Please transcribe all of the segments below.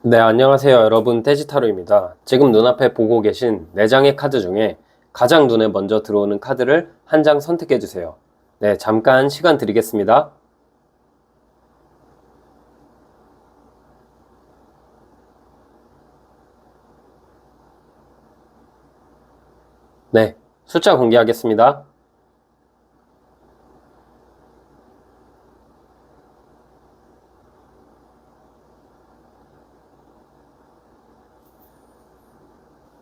네, 안녕하세요. 여러분. 떼지타로입니다. 지금 눈앞에 보고 계신 4장의 카드 중에 가장 눈에 먼저 들어오는 카드를 한 장 선택해 주세요. 네, 잠깐 시간 드리겠습니다. 네, 숫자 공개하겠습니다.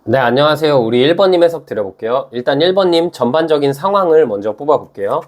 네, 안녕하세요. 우리 1번님 해석 드려볼게요. 일단 1번님 전반적인 상황을 먼저 뽑아볼게요.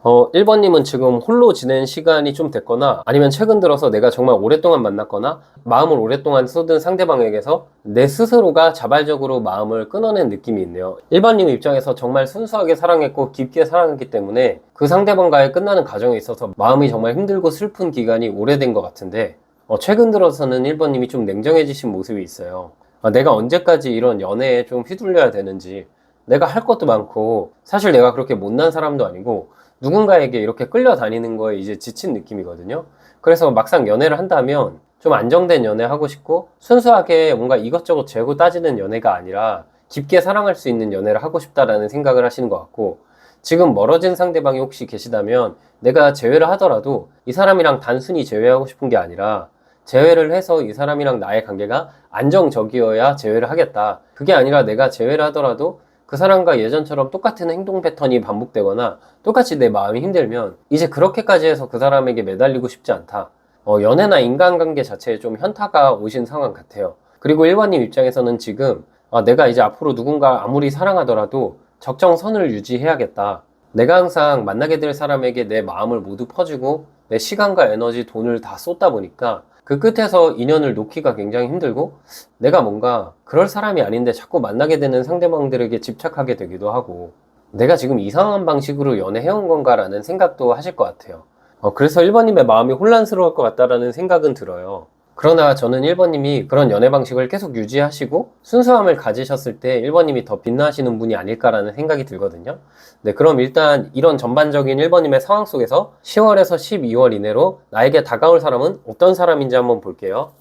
어, 1번님은 지금 홀로 지낸 시간이 좀 됐거나 아니면 최근 들어서 내가 정말 오랫동안 만났거나 마음을 오랫동안 쏟은 상대방에게서 내 스스로가 자발적으로 마음을 끊어낸 느낌이 있네요. 1번님 입장에서 정말 순수하게 사랑했고 깊게 사랑했기 때문에 그 상대방과의 끝나는 과정에 있어서 마음이 정말 힘들고 슬픈 기간이 오래된 것 같은데 최근 들어서는 1번님이 좀 냉정해지신 모습이 있어요. 내가 언제까지 이런 연애에 좀 휘둘려야 되는지, 내가 할 것도 많고 사실 내가 그렇게 못난 사람도 아니고 누군가에게 이렇게 끌려다니는 거에 이제 지친 느낌이거든요. 그래서 막상 연애를 한다면 좀 안정된 연애 하고 싶고 순수하게 뭔가 이것저것 재고 따지는 연애가 아니라 깊게 사랑할 수 있는 연애를 하고 싶다라는 생각을 하시는 것 같고, 지금 멀어진 상대방이 혹시 계시다면 내가 재회를 하더라도 이 사람이랑 단순히 재회하고 싶은 게 아니라 재회를 해서 이 사람이랑 나의 관계가 안정적이어야 재회를 하겠다. 그게 아니라 내가 재회를 하더라도 그 사람과 예전처럼 똑같은 행동 패턴이 반복되거나 똑같이 내 마음이 힘들면 이제 그렇게까지 해서 그 사람에게 매달리고 싶지 않다. 연애나 인간관계 자체에 좀 현타가 오신 상황 같아요. 그리고 일반인 입장에서는 지금 내가 이제 앞으로 누군가 아무리 사랑하더라도 적정선을 유지해야겠다. 내가 항상 만나게 될 사람에게 내 마음을 모두 퍼주고 내 시간과 에너지, 돈을 다 쏟다 보니까 그 끝에서 인연을 놓기가 굉장히 힘들고 내가 뭔가 그럴 사람이 아닌데 자꾸 만나게 되는 상대방들에게 집착하게 되기도 하고, 내가 지금 이상한 방식으로 연애해온 건가라는 생각도 하실 것 같아요. 그래서 1번님의 마음이 혼란스러울 것 같다라는 생각은 들어요. 그러나 저는 1번님이 그런 연애 방식을 계속 유지하시고 순수함을 가지셨을 때 1번님이 더 빛나시는 분이 아닐까라는 생각이 들거든요. 네, 그럼 일단 이런 전반적인 1번님의 상황 속에서 10월에서 12월 이내로 나에게 다가올 사람은 어떤 사람인지 한번 볼게요.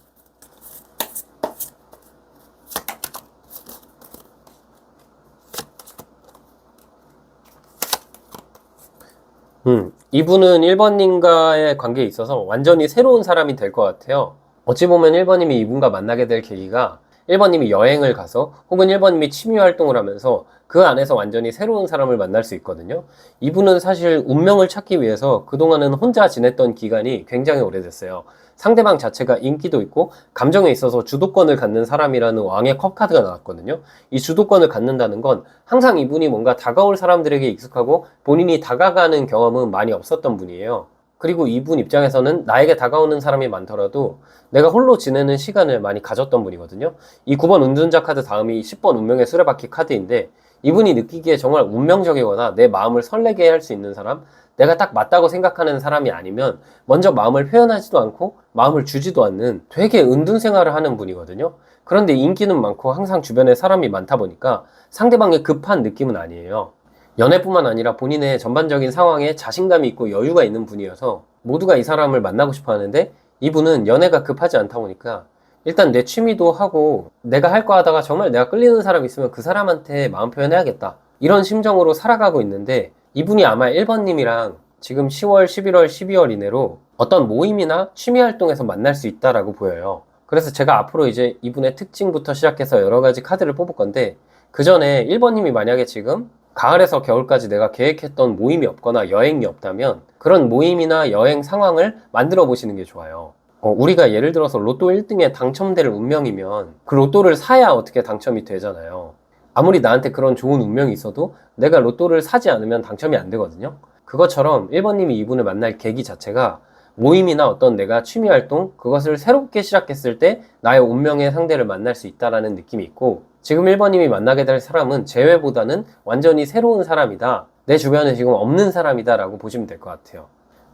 이분은 1번님과의 관계에 있어서 완전히 새로운 사람이 될 것 같아요. 어찌 보면 1번님이 이분과 만나게 될 계기가 1번님이 여행을 가서 혹은 1번님이 취미 활동을 하면서 그 안에서 완전히 새로운 사람을 만날 수 있거든요. 이분은 사실 운명을 찾기 위해서 그동안은 혼자 지냈던 기간이 굉장히 오래됐어요. 상대방 자체가 인기도 있고 감정에 있어서 주도권을 갖는 사람이라는 왕의 컵 카드가 나왔거든요. 이 주도권을 갖는다는 건 항상 이분이 뭔가 다가올 사람들에게 익숙하고 본인이 다가가는 경험은 많이 없었던 분이에요. 그리고 이분 입장에서는 나에게 다가오는 사람이 많더라도 내가 홀로 지내는 시간을 많이 가졌던 분이거든요. 이 9번 운전자 카드 다음이 10번 운명의 수레바퀴 카드인데, 이분이 느끼기에 정말 운명적이거나 내 마음을 설레게 할 수 있는 사람, 내가 딱 맞다고 생각하는 사람이 아니면 먼저 마음을 표현하지도 않고 마음을 주지도 않는 되게 은둔 생활을 하는 분이거든요. 그런데 인기는 많고 항상 주변에 사람이 많다 보니까 상대방의 급한 느낌은 아니에요. 연애뿐만 아니라 본인의 전반적인 상황에 자신감이 있고 여유가 있는 분이어서 모두가 이 사람을 만나고 싶어 하는데, 이분은 연애가 급하지 않다 보니까 일단 내 취미도 하고 내가 할 거 하다가 정말 내가 끌리는 사람 있으면 그 사람한테 마음 표현해야겠다, 이런 심정으로 살아가고 있는데, 이분이 아마 1번님이랑 지금 10월, 11월, 12월 이내로 어떤 모임이나 취미 활동에서 만날 수 있다라고 보여요. 그래서 제가 앞으로 이제 이분의 특징부터 시작해서 여러 가지 카드를 뽑을 건데, 그 전에 1번님이 만약에 지금 가을에서 겨울까지 내가 계획했던 모임이 없거나 여행이 없다면 그런 모임이나 여행 상황을 만들어 보시는 게 좋아요. 우리가 예를 들어서 로또 1등에 당첨될 운명이면 그 로또를 사야 어떻게 당첨이 되잖아요. 아무리 나한테 그런 좋은 운명이 있어도 내가 로또를 사지 않으면 당첨이 안 되거든요. 그것처럼 1번님이 이분을 만날 계기 자체가 모임이나 어떤 내가 취미 활동, 그것을 새롭게 시작했을 때 나의 운명의 상대를 만날 수 있다라는 느낌이 있고, 지금 1번님이 만나게 될 사람은 재회보다는 완전히 새로운 사람이다, 내 주변에 지금 없는 사람이다 라고 보시면 될 것 같아요.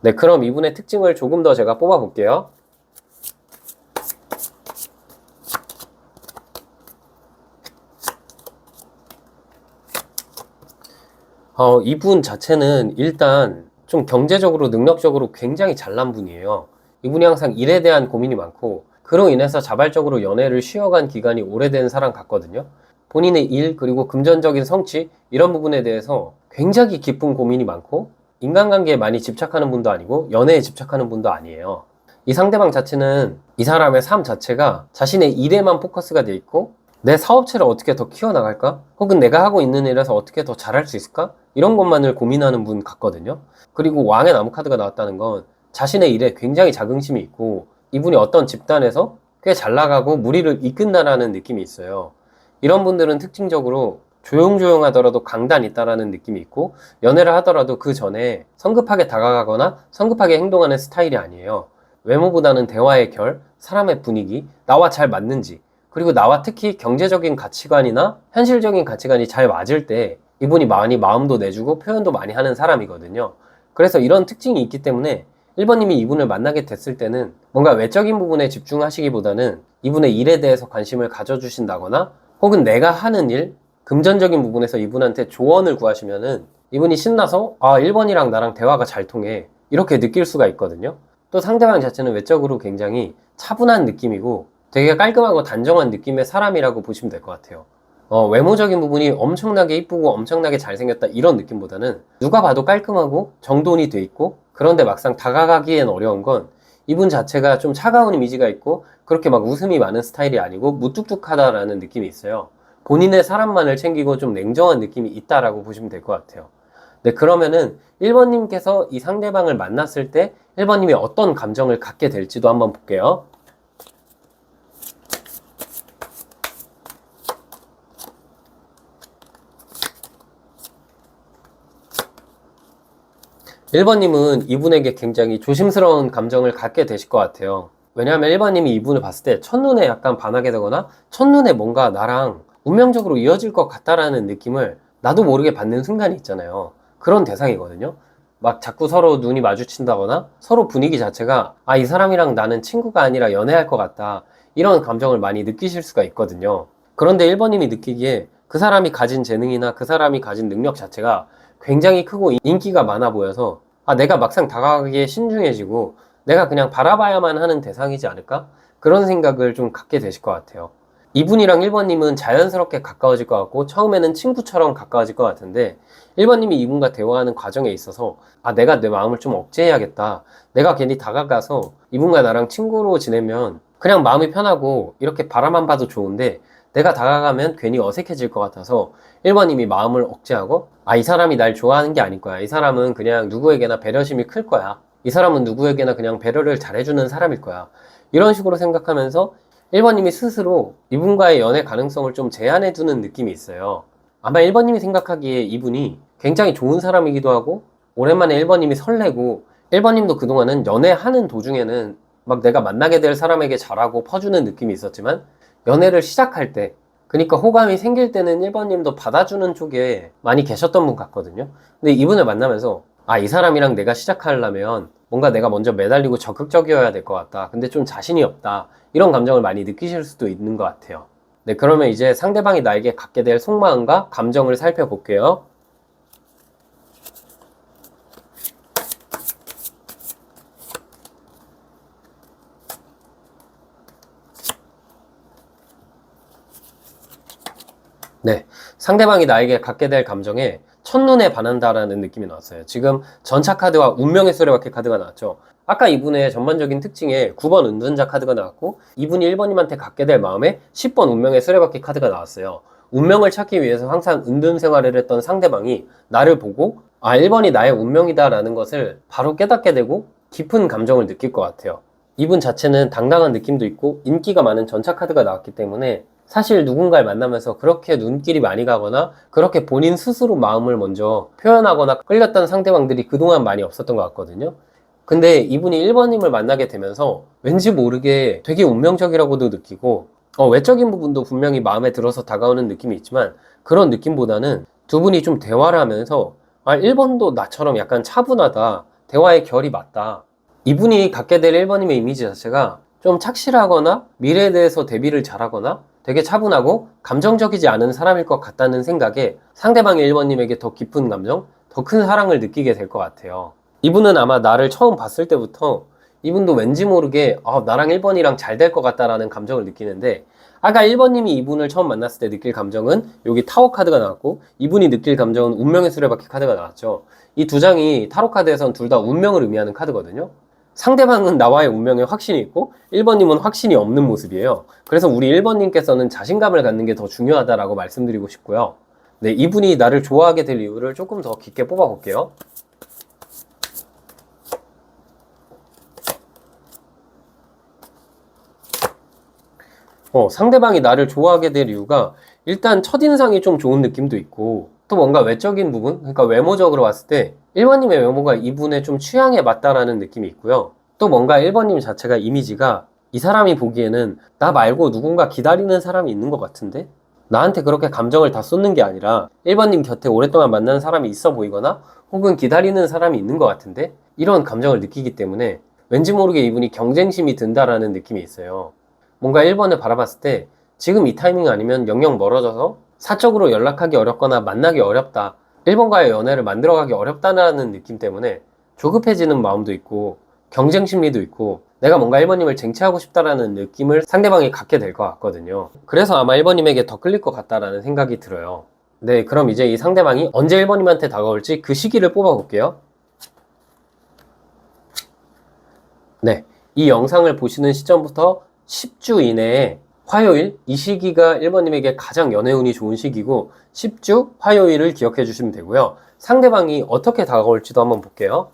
네, 그럼 이분의 특징을 조금 더 제가 뽑아 볼게요. 이분 자체는 일단 좀 경제적으로 능력적으로 굉장히 잘난 분이에요. 이분이 항상 일에 대한 고민이 많고 그로 인해서 자발적으로 연애를 쉬어간 기간이 오래된 사람 같거든요. 본인의 일 그리고 금전적인 성취 이런 부분에 대해서 굉장히 깊은 고민이 많고 인간관계에 많이 집착하는 분도 아니고 연애에 집착하는 분도 아니에요. 이 상대방 자체는 이 사람의 삶 자체가 자신의 일에만 포커스가 돼 있고 내 사업체를 어떻게 더 키워나갈까? 혹은 내가 하고 있는 일에서 어떻게 더 잘할 수 있을까? 이런 것만을 고민하는 분 같거든요. 그리고 왕의 나무 카드가 나왔다는 건 자신의 일에 굉장히 자긍심이 있고 이분이 어떤 집단에서 꽤 잘 나가고 무리를 이끈다라는 느낌이 있어요. 이런 분들은 특징적으로 조용조용하더라도 강단 있다라는 느낌이 있고 연애를 하더라도 그 전에 성급하게 다가가거나 성급하게 행동하는 스타일이 아니에요. 외모보다는 대화의 결, 사람의 분위기, 나와 잘 맞는지 그리고 나와 특히 경제적인 가치관이나 현실적인 가치관이 잘 맞을 때 이분이 많이 마음도 내주고 표현도 많이 하는 사람이거든요. 그래서 이런 특징이 있기 때문에 1번님이 이분을 만나게 됐을 때는 뭔가 외적인 부분에 집중하시기보다는 이분의 일에 대해서 관심을 가져주신다거나 혹은 내가 하는 일, 금전적인 부분에서 이분한테 조언을 구하시면은 이분이 신나서 1번이랑 나랑 대화가 잘 통해 이렇게 느낄 수가 있거든요. 또 상대방 자체는 외적으로 굉장히 차분한 느낌이고 되게 깔끔하고 단정한 느낌의 사람이라고 보시면 될 것 같아요. 외모적인 부분이 엄청나게 이쁘고 엄청나게 잘생겼다 이런 느낌보다는 누가 봐도 깔끔하고 정돈이 돼 있고 그런데 막상 다가가기엔 어려운 건 이분 자체가 좀 차가운 이미지가 있고 그렇게 막 웃음이 많은 스타일이 아니고 무뚝뚝하다라는 느낌이 있어요. 본인의 사람만을 챙기고 좀 냉정한 느낌이 있다라고 보시면 될 것 같아요. 네, 그러면은 1번님께서 이 상대방을 만났을 때 1번님이 어떤 감정을 갖게 될지도 한번 볼게요. 1번님은 이분에게 굉장히 조심스러운 감정을 갖게 되실 것 같아요. 왜냐하면 1번님이 이분을 봤을 때 첫눈에 약간 반하게 되거나 첫눈에 뭔가 나랑 운명적으로 이어질 것 같다라는 느낌을 나도 모르게 받는 순간이 있잖아요. 그런 대상이거든요. 막 자꾸 서로 눈이 마주친다거나 서로 분위기 자체가 이 사람이랑 나는 친구가 아니라 연애할 것 같다. 이런 감정을 많이 느끼실 수가 있거든요. 그런데 1번님이 느끼기에 그 사람이 가진 재능이나 그 사람이 가진 능력 자체가 굉장히 크고 인기가 많아 보여서 내가 막상 다가가기에 신중해지고 내가 그냥 바라봐야만 하는 대상이지 않을까? 그런 생각을 좀 갖게 되실 것 같아요. 이분이랑 1번님은 자연스럽게 가까워질 것 같고 처음에는 친구처럼 가까워질 것 같은데 1번님이 이분과 대화하는 과정에 있어서 내가 내 마음을 좀 억제해야겠다. 내가 괜히 다가가서 이분과 나랑 친구로 지내면 그냥 마음이 편하고 이렇게 바라만 봐도 좋은데 내가 다가가면 괜히 어색해질 것 같아서 1번님이 마음을 억제하고 이 사람이 날 좋아하는 게 아닐 거야. 이 사람은 그냥 누구에게나 배려심이 클 거야. 이 사람은 누구에게나 그냥 배려를 잘해주는 사람일 거야. 이런 식으로 생각하면서 1번님이 스스로 이분과의 연애 가능성을 좀 제한해두는 느낌이 있어요. 아마 1번님이 생각하기에 이분이 굉장히 좋은 사람이기도 하고 오랜만에 1번님이 설레고 1번님도 그동안은 연애하는 도중에는 막 내가 만나게 될 사람에게 잘하고 퍼주는 느낌이 있었지만 연애를 시작할 때 그러니까 호감이 생길 때는 1번님도 받아주는 쪽에 많이 계셨던 분 같거든요. 근데 이분을 만나면서 이 사람이랑 내가 시작하려면 뭔가 내가 먼저 매달리고 적극적이어야 될 것 같다. 근데 좀 자신이 없다. 이런 감정을 많이 느끼실 수도 있는 것 같아요. 네, 그러면 이제 상대방이 나에게 갖게 될 속마음과 감정을 살펴볼게요. 네, 상대방이 나에게 갖게 될 감정에 첫눈에 반한다라는 느낌이 나왔어요. 지금 전차 카드와 운명의 수레바퀴 카드가 나왔죠. 아까 이분의 전반적인 특징에 9번 은둔자 카드가 나왔고 이분이 1번님한테 갖게 될 마음에 10번 운명의 수레바퀴 카드가 나왔어요. 운명을 찾기 위해서 항상 은둔 생활을 했던 상대방이 나를 보고 1번이 나의 운명이다라는 것을 바로 깨닫게 되고 깊은 감정을 느낄 것 같아요. 이분 자체는 당당한 느낌도 있고 인기가 많은 전차 카드가 나왔기 때문에 사실 누군가를 만나면서 그렇게 눈길이 많이 가거나 그렇게 본인 스스로 마음을 먼저 표현하거나 끌렸던 상대방들이 그동안 많이 없었던 것 같거든요. 근데 이분이 1번님을 만나게 되면서 왠지 모르게 되게 운명적이라고도 느끼고 외적인 부분도 분명히 마음에 들어서 다가오는 느낌이 있지만 그런 느낌보다는 두 분이 좀 대화를 하면서 1번도 나처럼 약간 차분하다. 대화의 결이 맞다. 이분이 갖게 될 1번님의 이미지 자체가 좀 착실하거나 미래에 대해서 대비를 잘하거나 되게 차분하고 감정적이지 않은 사람일 것 같다는 생각에 상대방의 1번님에게 더 깊은 감정, 더 큰 사랑을 느끼게 될 것 같아요. 이분은 아마 나를 처음 봤을 때부터 이분도 왠지 모르게 나랑 1번이랑 잘 될 것 같다라는 감정을 느끼는데, 아까 1번님이 이분을 처음 만났을 때 느낄 감정은 여기 타워 카드가 나왔고, 이분이 느낄 감정은 운명의 수레바퀴 카드가 나왔죠. 이 두 장이 타로 카드에선 둘 다 운명을 의미하는 카드거든요. 상대방은 나와의 운명에 확신이 있고 1번님은 확신이 없는 모습이에요. 그래서 우리 1번님께서는 자신감을 갖는 게 더 중요하다라고 말씀드리고 싶고요. 네, 이분이 나를 좋아하게 될 이유를 조금 더 깊게 뽑아볼게요. 상대방이 나를 좋아하게 될 이유가 일단 첫인상이 좀 좋은 느낌도 있고, 또 뭔가 외적인 부분, 그러니까 외모적으로 봤을 때 1번님의 외모가 이분의 좀 취향에 맞다라는 느낌이 있고요. 또 뭔가 1번님 자체가 이미지가 이 사람이 보기에는 나 말고 누군가 기다리는 사람이 있는 것 같은데? 나한테 그렇게 감정을 다 쏟는 게 아니라 1번님 곁에 오랫동안 만나는 사람이 있어 보이거나 혹은 기다리는 사람이 있는 것 같은데? 이런 감정을 느끼기 때문에 왠지 모르게 이분이 경쟁심이 든다라는 느낌이 있어요. 뭔가 1번을 바라봤을 때 지금 이 타이밍 아니면 영영 멀어져서 사적으로 연락하기 어렵거나 만나기 어렵다, 1번과의 연애를 만들어가기 어렵다는 느낌 때문에 조급해지는 마음도 있고 경쟁 심리도 있고 내가 뭔가 1번님을 쟁취하고 싶다라는 느낌을 상대방이 갖게 될 것 같거든요. 그래서 아마 1번님에게 더 끌릴 것 같다라는 생각이 들어요. 네, 그럼 이제 이 상대방이 언제 1번님한테 다가올지 그 시기를 뽑아볼게요. 네, 이 영상을 보시는 시점부터 10주 이내에 화요일, 이 시기가 1번님에게 가장 연애운이 좋은 시기고 10주 화요일을 기억해 주시면 되고요. 상대방이 어떻게 다가올지도 한번 볼게요.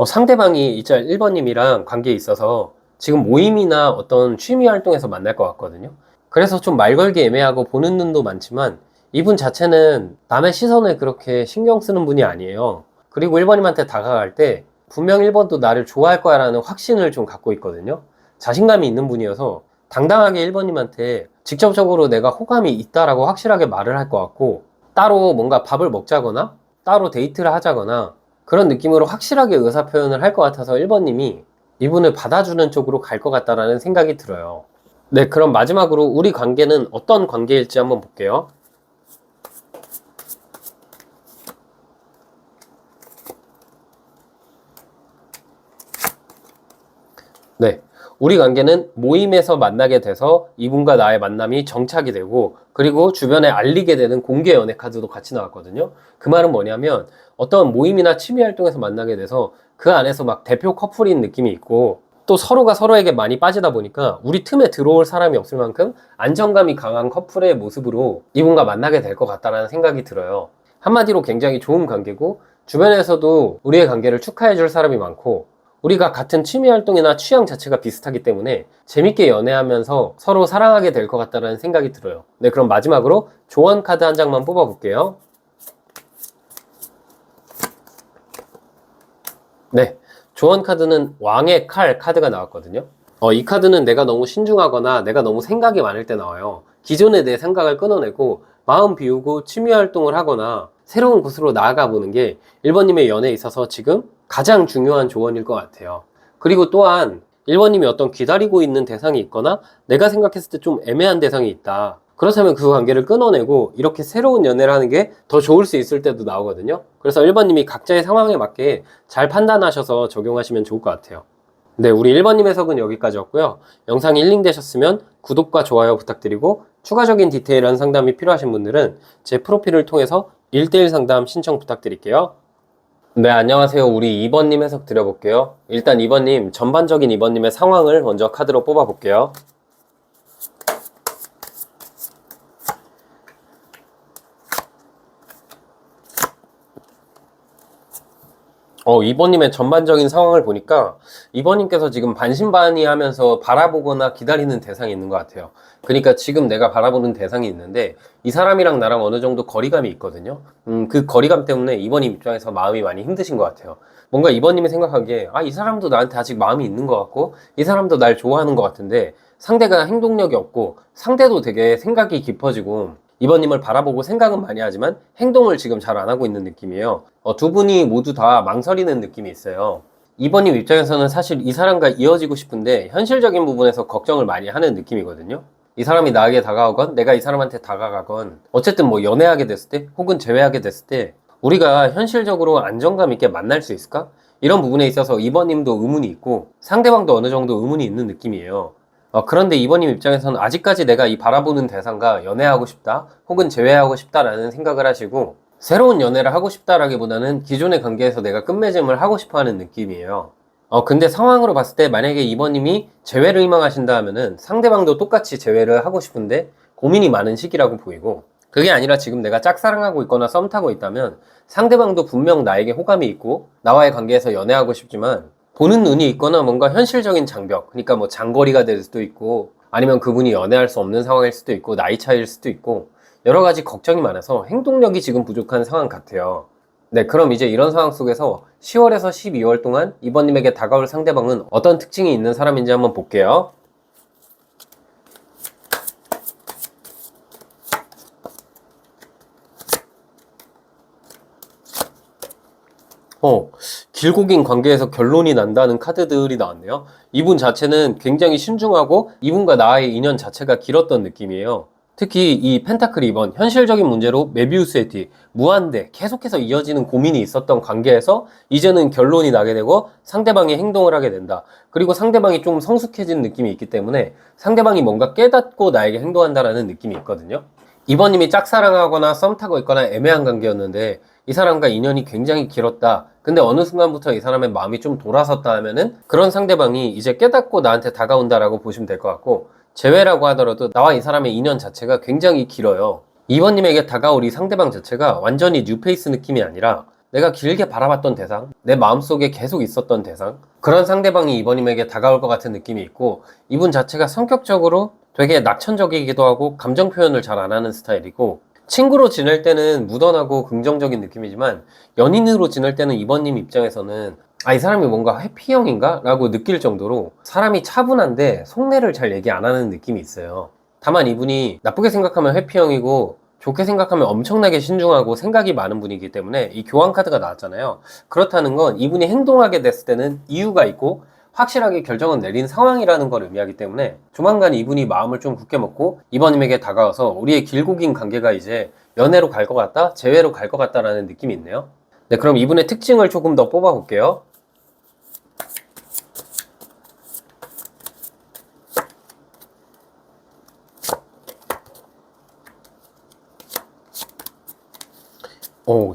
상대방이 이제 1번님이랑 관계에 있어서 지금 모임이나 어떤 취미 활동에서 만날 것 같거든요. 그래서 좀 말 걸기 애매하고 보는 눈도 많지만 이분 자체는 남의 시선을 그렇게 신경 쓰는 분이 아니에요. 그리고 1번님한테 다가갈 때 분명 1번도 나를 좋아할 거야 라는 확신을 좀 갖고 있거든요. 자신감이 있는 분이어서 당당하게 1번님한테 직접적으로 내가 호감이 있다라고 확실하게 말을 할 것 같고, 따로 뭔가 밥을 먹자거나 따로 데이트를 하자거나 그런 느낌으로 확실하게 의사표현을 할 것 같아서 1번님이 이분을 받아주는 쪽으로 갈 것 같다라는 생각이 들어요. 네, 그럼 마지막으로 우리 관계는 어떤 관계일지 한번 볼게요. 네, 우리 관계는 모임에서 만나게 돼서 이분과 나의 만남이 정착이 되고, 그리고 주변에 알리게 되는 공개 연애 카드도 같이 나왔거든요. 그 말은 뭐냐면 어떤 모임이나 취미 활동에서 만나게 돼서 그 안에서 막 대표 커플인 느낌이 있고, 또 서로가 서로에게 많이 빠지다 보니까 우리 틈에 들어올 사람이 없을 만큼 안정감이 강한 커플의 모습으로 이분과 만나게 될 것 같다라는 생각이 들어요. 한마디로 굉장히 좋은 관계고, 주변에서도 우리의 관계를 축하해 줄 사람이 많고, 우리가 같은 취미 활동이나 취향 자체가 비슷하기 때문에 재밌게 연애하면서 서로 사랑하게 될 것 같다는 생각이 들어요. 네, 그럼 마지막으로 조언 카드 한 장만 뽑아 볼게요. 네, 조언 카드는 왕의 칼 카드가 나왔거든요. 이 카드는 내가 너무 신중하거나 내가 너무 생각이 많을 때 나와요. 기존의 내 생각을 끊어내고 마음 비우고 취미 활동을 하거나 새로운 곳으로 나아가 보는 게 1번님의 연애에 있어서 지금 가장 중요한 조언일 것 같아요. 그리고 또한 1번님이 어떤 기다리고 있는 대상이 있거나 내가 생각했을 때 좀 애매한 대상이 있다, 그렇다면 그 관계를 끊어내고 이렇게 새로운 연애를 하는 게 더 좋을 수 있을 때도 나오거든요. 그래서 1번님이 각자의 상황에 맞게 잘 판단하셔서 적용하시면 좋을 것 같아요. 네, 우리 1번님 해석은 여기까지였고요. 영상이 힐링되셨으면 구독과 좋아요 부탁드리고, 추가적인 디테일한 상담이 필요하신 분들은 제 프로필을 통해서 1대1 상담 신청 부탁드릴게요. 네, 안녕하세요. 우리 2번님 해석 드려볼게요. 일단 2번님, 전반적인 2번님의 상황을 먼저 카드로 뽑아볼게요. 이번님의 전반적인 상황을 보니까 이번님께서 지금 반신반의하면서 바라보거나 기다리는 대상이 있는 것 같아요. 그러니까 지금 내가 바라보는 대상이 있는데 이 사람이랑 나랑 어느 정도 거리감이 있거든요. 그 거리감 때문에 이번님 입장에서 마음이 많이 힘드신 것 같아요. 뭔가 이번님이 생각하기에 이 사람도 나한테 아직 마음이 있는 것 같고 이 사람도 날 좋아하는 것 같은데 상대가 행동력이 없고 상대도 되게 생각이 깊어지고 이번님을 바라보고 생각은 많이 하지만 행동을 지금 잘 안 하고 있는 느낌이에요. 두 분이 모두 다 망설이는 느낌이 있어요. 2번님 입장에서는 사실 이 사람과 이어지고 싶은데 현실적인 부분에서 걱정을 많이 하는 느낌이거든요. 이 사람이 나에게 다가오건 내가 이 사람한테 다가가건 어쨌든 뭐 연애하게 됐을 때 혹은 재회하게 됐을 때 우리가 현실적으로 안정감 있게 만날 수 있을까? 이런 부분에 있어서 2번님도 의문이 있고 상대방도 어느 정도 의문이 있는 느낌이에요. 그런데 2번님 입장에서는 아직까지 내가 이 바라보는 대상과 연애하고 싶다 혹은 재회하고 싶다라는 생각을 하시고 새로운 연애를 하고 싶다라기보다는 기존의 관계에서 내가 끝맺음을 하고 싶어 하는 느낌이에요. 근데 상황으로 봤을 때 만약에 2번님이 재회를 희망하신다 하면은 상대방도 똑같이 재회를 하고 싶은데 고민이 많은 시기라고 보이고, 그게 아니라 지금 내가 짝사랑하고 있거나 썸 타고 있다면 상대방도 분명 나에게 호감이 있고 나와의 관계에서 연애하고 싶지만 보는 눈이 있거나 뭔가 현실적인 장벽, 그러니까 뭐 장거리가 될 수도 있고 아니면 그분이 연애할 수 없는 상황일 수도 있고 나이 차이일 수도 있고 여러 가지 걱정이 많아서 행동력이 지금 부족한 상황 같아요. 네, 그럼 이제 이런 상황 속에서 10월에서 12월 동안 이번님에게 다가올 상대방은 어떤 특징이 있는 사람인지 한번 볼게요. 길고 긴 관계에서 결론이 난다는 카드들이 나왔네요. 이분 자체는 굉장히 신중하고 이분과 나의 인연 자체가 길었던 느낌이에요. 특히 이 펜타클 2번, 현실적인 문제로 메비우스의 뒤, 무한대, 계속해서 이어지는 고민이 있었던 관계에서 이제는 결론이 나게 되고 상대방이 행동을 하게 된다. 그리고 상대방이 좀 성숙해진 느낌이 있기 때문에 상대방이 뭔가 깨닫고 나에게 행동한다라는 느낌이 있거든요. 이번님이 짝사랑하거나 썸 타고 있거나 애매한 관계였는데 이 사람과 인연이 굉장히 길었다. 근데 어느 순간부터 이 사람의 마음이 좀 돌아섰다 하면은 그런 상대방이 이제 깨닫고 나한테 다가온다라고 보시면 될 것 같고, 재회라고 하더라도 나와 이 사람의 인연 자체가 굉장히 길어요. 이번님에게 다가올 이 상대방 자체가 완전히 뉴페이스 느낌이 아니라 내가 길게 바라봤던 대상, 내 마음속에 계속 있었던 대상, 그런 상대방이 이번님에게 다가올 것 같은 느낌이 있고, 이분 자체가 성격적으로 되게 낙천적이기도 하고 감정 표현을 잘 안 하는 스타일이고, 친구로 지낼 때는 무던하고 긍정적인 느낌이지만 연인으로 지낼 때는 이번님 입장에서는 이 사람이 뭔가 회피형인가? 라고 느낄 정도로 사람이 차분한데 속내를 잘 얘기 안 하는 느낌이 있어요. 다만 이분이 나쁘게 생각하면 회피형이고 좋게 생각하면 엄청나게 신중하고 생각이 많은 분이기 때문에 이 교환 카드가 나왔잖아요. 그렇다는 건 이분이 행동하게 됐을 때는 이유가 있고 확실하게 결정은 내린 상황이라는 걸 의미하기 때문에 조만간 이분이 마음을 좀 굳게 먹고 이번님에게 다가와서 우리의 길고 긴 관계가 이제 연애로 갈 것 같다? 재회로 갈 것 같다라는 느낌이 있네요. 네, 그럼 이분의 특징을 조금 더 뽑아 볼게요.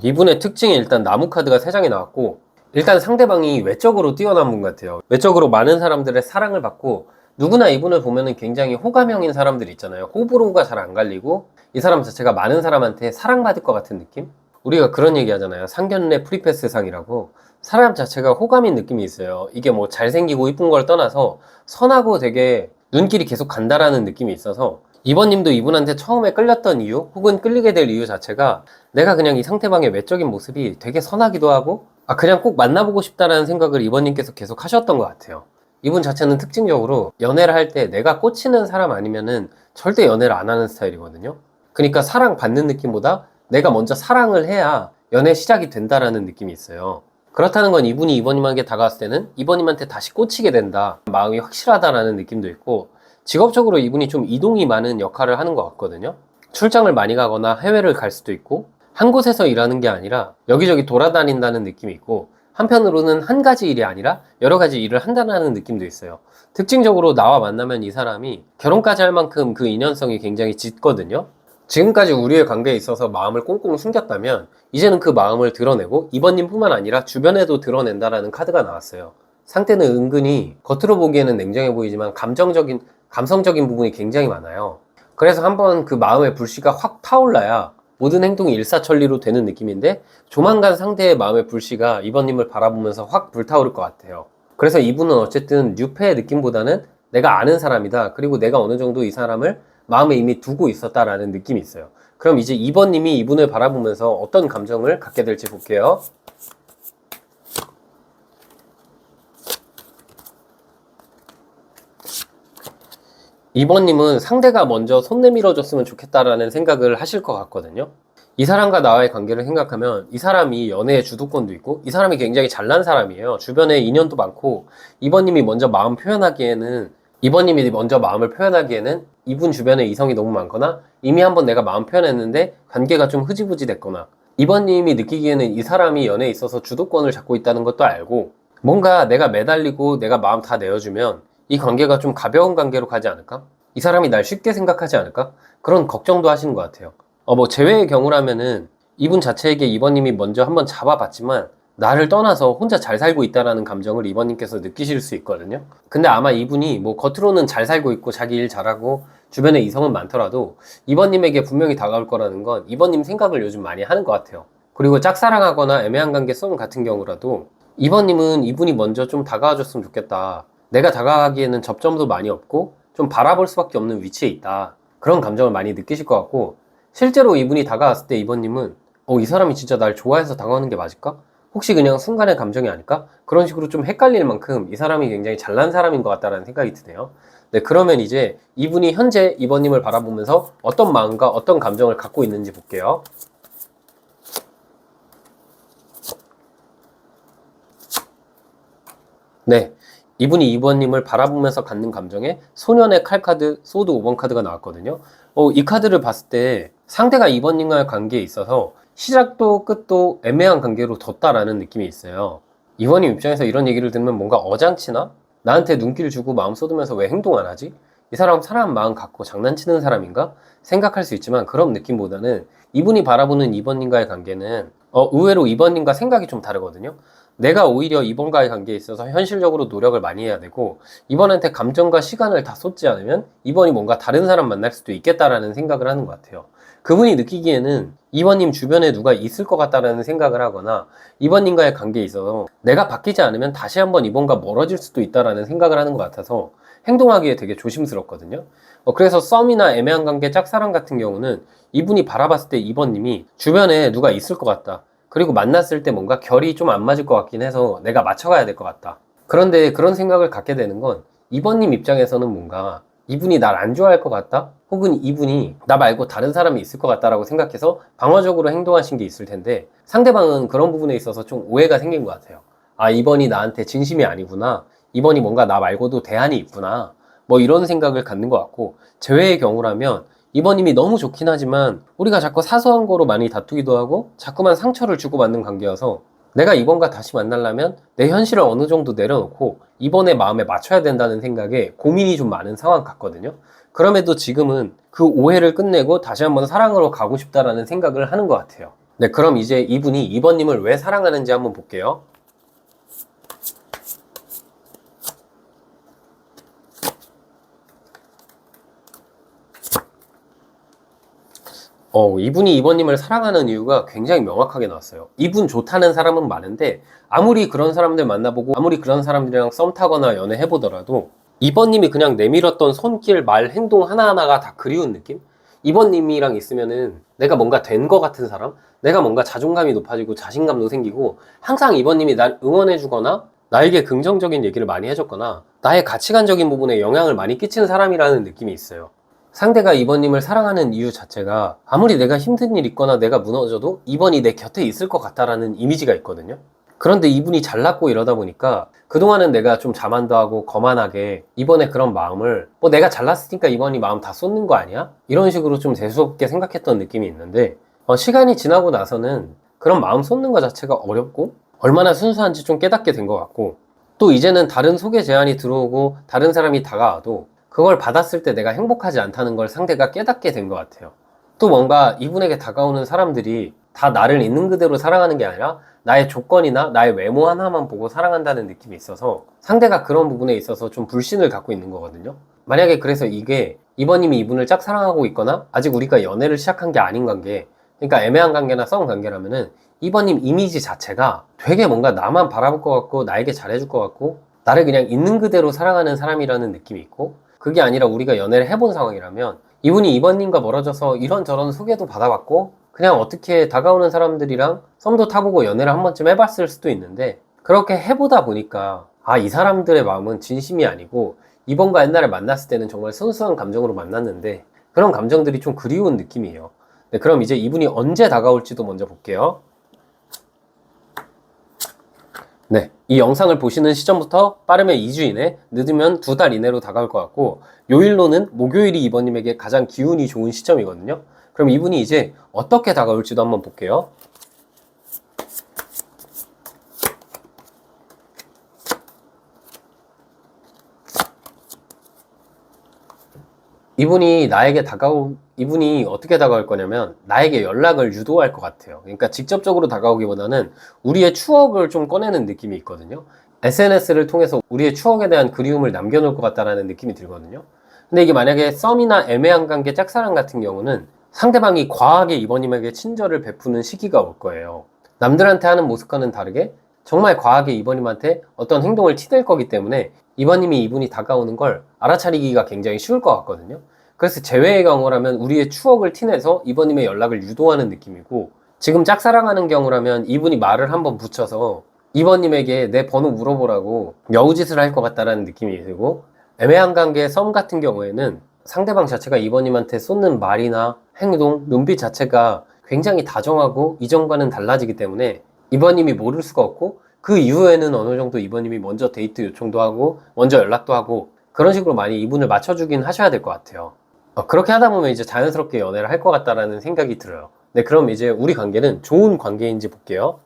이분의 특징이 일단 나무 카드가 3장이 나왔고, 일단 상대방이 외적으로 뛰어난 분 같아요. 외적으로 많은 사람들의 사랑을 받고, 누구나 이분을 보면은 굉장히 호감형인 사람들 있잖아요. 호불호가 잘 안 갈리고 이 사람 자체가 많은 사람한테 사랑받을 것 같은 느낌? 우리가 그런 얘기 하잖아요. 상견례 프리패스 상이라고. 사람 자체가 호감인 느낌이 있어요. 이게 뭐 잘생기고 이쁜 걸 떠나서 선하고 되게 눈길이 계속 간다라는 느낌이 있어서 이번님도 이분한테 처음에 끌렸던 이유 혹은 끌리게 될 이유 자체가 내가 그냥 이 상대방의 외적인 모습이 되게 선하기도 하고 그냥 꼭 만나보고 싶다라는 생각을 이번님께서 계속 하셨던 것 같아요. 이분 자체는 특징적으로 연애를 할 때 내가 꽂히는 사람 아니면은 절대 연애를 안 하는 스타일이거든요. 그러니까 사랑받는 느낌보다 내가 먼저 사랑을 해야 연애 시작이 된다라는 느낌이 있어요. 그렇다는 건 이분이 이번님에게 다가왔을 때는 이번님한테 다시 꽂히게 된다, 마음이 확실하다라는 느낌도 있고, 직업적으로 이분이 좀 이동이 많은 역할을 하는 것 같거든요. 출장을 많이 가거나 해외를 갈 수도 있고 한 곳에서 일하는 게 아니라 여기저기 돌아다닌다는 느낌이 있고, 한편으로는 한 가지 일이 아니라 여러 가지 일을 한다는 느낌도 있어요. 특징적으로 나와 만나면 이 사람이 결혼까지 할 만큼 그 인연성이 굉장히 짙거든요. 지금까지 우리의 관계에 있어서 마음을 꽁꽁 숨겼다면 이제는 그 마음을 드러내고 이번님뿐만 아니라 주변에도 드러낸다라는 카드가 나왔어요. 상태는 은근히 겉으로 보기에는 냉정해 보이지만 감성적인 부분이 굉장히 많아요. 그래서 한번 그 마음의 불씨가 확 타올라야 모든 행동이 일사천리로 되는 느낌인데, 조만간 상대의 마음의 불씨가 이번님을 바라보면서 확 불타오를 것 같아요. 그래서 이분은 어쨌든 뉴페의 느낌보다는 내가 아는 사람이다, 그리고 내가 어느 정도 이 사람을 마음에 이미 두고 있었다라는 느낌이 있어요. 그럼 이제 이번님이 이분을 바라보면서 어떤 감정을 갖게 될지 볼게요. 이번님은 상대가 먼저 손 내밀어 줬으면 좋겠다라는 생각을 하실 것 같거든요. 이 사람과 나와의 관계를 생각하면 이 사람이 연애의 주도권도 있고 이 사람이 굉장히 잘난 사람이에요. 주변에 인연도 많고 이번님이 먼저 마음을 표현하기에는 이분 주변에 이성이 너무 많거나 이미 한번 내가 마음 표현했는데 관계가 좀 흐지부지 됐거나 이번님이 느끼기에는 이 사람이 연애에 있어서 주도권을 잡고 있다는 것도 알고 뭔가 내가 매달리고 내가 마음 다 내어주면 이 관계가 좀 가벼운 관계로 가지 않을까? 이 사람이 날 쉽게 생각하지 않을까? 그런 걱정도 하시는 것 같아요. 뭐 제외의 경우라면은 이분 자체에게 이번님이 먼저 한번 잡아봤지만 나를 떠나서 혼자 잘 살고 있다라는 감정을 이번님께서 느끼실 수 있거든요. 근데 아마 이분이 뭐 겉으로는 잘 살고 있고 자기 일 잘하고 주변에 이성은 많더라도 이번님에게 분명히 다가올 거라는 건 이번님 생각을 요즘 많이 하는 것 같아요. 그리고 짝사랑하거나 애매한 관계 썸 같은 경우라도 이번님은 이분이 먼저 좀 다가와줬으면 좋겠다. 내가 다가가기에는 접점도 많이 없고 좀 바라볼 수밖에 없는 위치에 있다. 그런 감정을 많이 느끼실 것 같고 실제로 이분이 다가왔을 때 이번님은 이 사람이 진짜 날 좋아해서 다가오는 게 맞을까? 혹시 그냥 순간의 감정이 아닐까? 그런 식으로 좀 헷갈릴 만큼 이 사람이 굉장히 잘난 사람인 것 같다는 생각이 드네요. 네, 그러면 이제 이분이 현재 이번님을 바라보면서 어떤 마음과 어떤 감정을 갖고 있는지 볼게요. 네, 이분이 이번님을 바라보면서 갖는 감정에 소년의 칼카드, 소드 5번 카드가 나왔거든요. 이 카드를 봤을 때 상대가 이번님과의 관계에 있어서 시작도 끝도 애매한 관계로 뒀다라는 느낌이 있어요. 이번님 입장에서 이런 얘기를 들으면 뭔가 어장치나? 나한테 눈길 주고 마음 쏟으면서 왜 행동 안 하지? 이 사람 사람 마음 갖고 장난치는 사람인가? 생각할 수 있지만 그런 느낌보다는 이분이 바라보는 이번님과의 관계는 의외로 이번님과 생각이 좀 다르거든요. 내가 오히려 이번과의 관계에 있어서 현실적으로 노력을 많이 해야 되고 이번한테 감정과 시간을 다 쏟지 않으면 이번이 뭔가 다른 사람 만날 수도 있겠다라는 생각을 하는 것 같아요. 그분이 느끼기에는 이번님 주변에 누가 있을 것 같다라는 생각을 하거나 이번님과의 관계에 있어서 내가 바뀌지 않으면 다시 한번 이번과 멀어질 수도 있다라는 생각을 하는 것 같아서 행동하기에 되게 조심스럽거든요. 그래서 썸이나 애매한 관계, 짝사랑 같은 경우는 이분이 바라봤을 때 이번님이 주변에 누가 있을 것 같다. 그리고 만났을 때 뭔가 결이 좀 안 맞을 것 같긴 해서 내가 맞춰가야 될 것 같다. 그런데 그런 생각을 갖게 되는 건 이번님 입장에서는 뭔가 이분이 날 안 좋아할 것 같다? 혹은 이분이 나 말고 다른 사람이 있을 것 같다라고 생각해서 방어적으로 행동하신 게 있을 텐데 상대방은 그런 부분에 있어서 좀 오해가 생긴 것 같아요. 아, 이번이 나한테 진심이 아니구나. 이번이 뭔가 나 말고도 대안이 있구나. 뭐 이런 생각을 갖는 것 같고 제외의 경우라면 이번님이 너무 좋긴 하지만 우리가 자꾸 사소한 거로 많이 다투기도 하고 자꾸만 상처를 주고받는 관계여서 내가 이번과 다시 만나려면 내 현실을 어느 정도 내려놓고 이번의 마음에 맞춰야 된다는 생각에 고민이 좀 많은 상황 같거든요. 그럼에도 지금은 그 오해를 끝내고 다시 한번 사랑으로 가고 싶다라는 생각을 하는 것 같아요. 네, 그럼 이제 이분이 이번님을 왜 사랑하는지 한번 볼게요. 이분이 이번님을 사랑하는 이유가 굉장히 명확하게 나왔어요. 이분 좋다는 사람은 많은데 아무리 그런 사람들 만나보고 아무리 그런 사람들이랑 썸 타거나 연애해보더라도 이번님이 그냥 내밀었던 손길, 말, 행동 하나하나가 다 그리운 느낌? 이번님이랑 있으면은 내가 뭔가 된 것 같은 사람? 내가 뭔가 자존감이 높아지고 자신감도 생기고 항상 이번님이 날 응원해주거나 나에게 긍정적인 얘기를 많이 해줬거나 나의 가치관적인 부분에 영향을 많이 끼치는 사람이라는 느낌이 있어요. 상대가 이번님을 사랑하는 이유 자체가 아무리 내가 힘든 일 있거나 내가 무너져도 이번이 내 곁에 있을 것 같다라는 이미지가 있거든요. 그런데 이분이 잘났고 이러다 보니까 그동안은 내가 좀 자만도 하고 거만하게 이번에 그런 마음을 내가 잘났으니까 이번이 마음 다 쏟는 거 아니야? 이런 식으로 좀 재수없게 생각했던 느낌이 있는데 시간이 지나고 나서는 그런 마음 쏟는 것 자체가 어렵고 얼마나 순수한지 좀 깨닫게 된 것 같고 또 이제는 다른 소개 제안이 들어오고 다른 사람이 다가와도 그걸 받았을 때 내가 행복하지 않다는 걸 상대가 깨닫게 된 것 같아요. 또 뭔가 이분에게 다가오는 사람들이 다 나를 있는 그대로 사랑하는 게 아니라 나의 조건이나 나의 외모 하나만 보고 사랑한다는 느낌이 있어서 상대가 그런 부분에 있어서 좀 불신을 갖고 있는 거거든요. 만약에 그래서 이게 이번님이 이분을 짝사랑하고 있거나 아직 우리가 연애를 시작한 게 아닌 관계, 그러니까 애매한 관계나 썸 관계라면은 이번님 이미지 자체가 되게 뭔가 나만 바라볼 것 같고 나에게 잘해줄 것 같고 나를 그냥 있는 그대로 사랑하는 사람이라는 느낌이 있고 그게 아니라 우리가 연애를 해본 상황이라면 이분이 이번님과 멀어져서 이런저런 소개도 받아봤고 그냥 어떻게 다가오는 사람들이랑 썸도 타보고 연애를 한 번쯤 해봤을 수도 있는데 그렇게 해보다 보니까 이 사람들의 마음은 진심이 아니고 이번과 옛날에 만났을 때는 정말 순수한 감정으로 만났는데 그런 감정들이 좀 그리운 느낌이에요. 네, 그럼 이제 이분이 언제 다가올지도 먼저 볼게요. 네, 이 영상을 보시는 시점부터 빠르면 2주 이내, 늦으면 2달 이내로 다가올 것 같고, 요일로는 목요일이 이번님에게 가장 기운이 좋은 시점이거든요. 그럼 이분이 이제 어떻게 다가올지도 한번 볼게요. 이분이 어떻게 다가올 거냐면, 나에게 연락을 유도할 것 같아요. 그러니까 직접적으로 다가오기보다는 우리의 추억을 좀 꺼내는 느낌이 있거든요. SNS를 통해서 우리의 추억에 대한 그리움을 남겨놓을 것 같다라는 느낌이 들거든요. 근데 이게 만약에 썸이나 애매한 관계, 짝사랑 같은 경우는 상대방이 과하게 이번님에게 친절을 베푸는 시기가 올 거예요. 남들한테 하는 모습과는 다르게 정말 과하게 이번님한테 어떤 행동을 티낼 거기 때문에 이번님이 이분이 다가오는 걸 알아차리기가 굉장히 쉬울 것 같거든요. 그래서 제외의 경우라면 우리의 추억을 티내서 이번님의 연락을 유도하는 느낌이고, 지금 짝사랑하는 경우라면 이분이 말을 한번 붙여서 이번님에게 내 번호 물어보라고 여우짓을 할 것 같다라는 느낌이 들고, 애매한 관계의 썸 같은 경우에는 상대방 자체가 이번님한테 쏟는 말이나 행동, 눈빛 자체가 굉장히 다정하고 이전과는 달라지기 때문에 이번님이 모를 수가 없고, 그 이후에는 어느 정도 이번님이 먼저 데이트 요청도 하고 먼저 연락도 하고 그런 식으로 많이 이분을 맞춰주긴 하셔야 될 것 같아요. 그렇게 하다 보면 이제 자연스럽게 연애를 할 것 같다라는 생각이 들어요. 네, 그럼 이제 우리 관계는 좋은 관계인지 볼게요.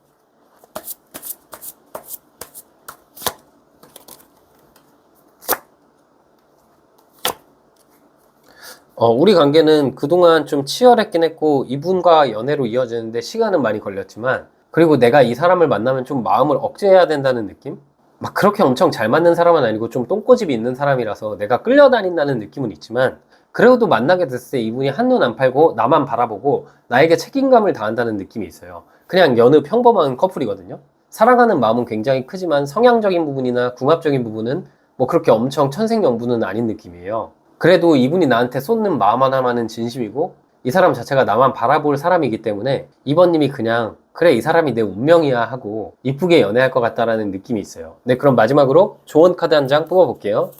우리 관계는 그동안 좀 치열했긴 했고 이분과 연애로 이어지는데 시간은 많이 걸렸지만, 그리고 내가 이 사람을 만나면 좀 마음을 억제해야 된다는 느낌? 막 그렇게 엄청 잘 맞는 사람은 아니고 좀 똥꼬집이 있는 사람이라서 내가 끌려다닌다는 느낌은 있지만, 그래도 만나게 됐을 때 이분이 한눈 안 팔고 나만 바라보고 나에게 책임감을 다한다는 느낌이 있어요. 그냥 여느 평범한 커플이거든요. 사랑하는 마음은 굉장히 크지만 성향적인 부분이나 궁합적인 부분은 뭐 그렇게 엄청 천생연분은 아닌 느낌이에요. 그래도 이분이 나한테 쏟는 마음 하나만은 진심이고 이 사람 자체가 나만 바라볼 사람이기 때문에 이번님이 그냥 그래 이 사람이 내 운명이야 하고 이쁘게 연애할 것 같다라는 느낌이 있어요. 네, 그럼 마지막으로 조언 카드 한 장 뽑아볼게요.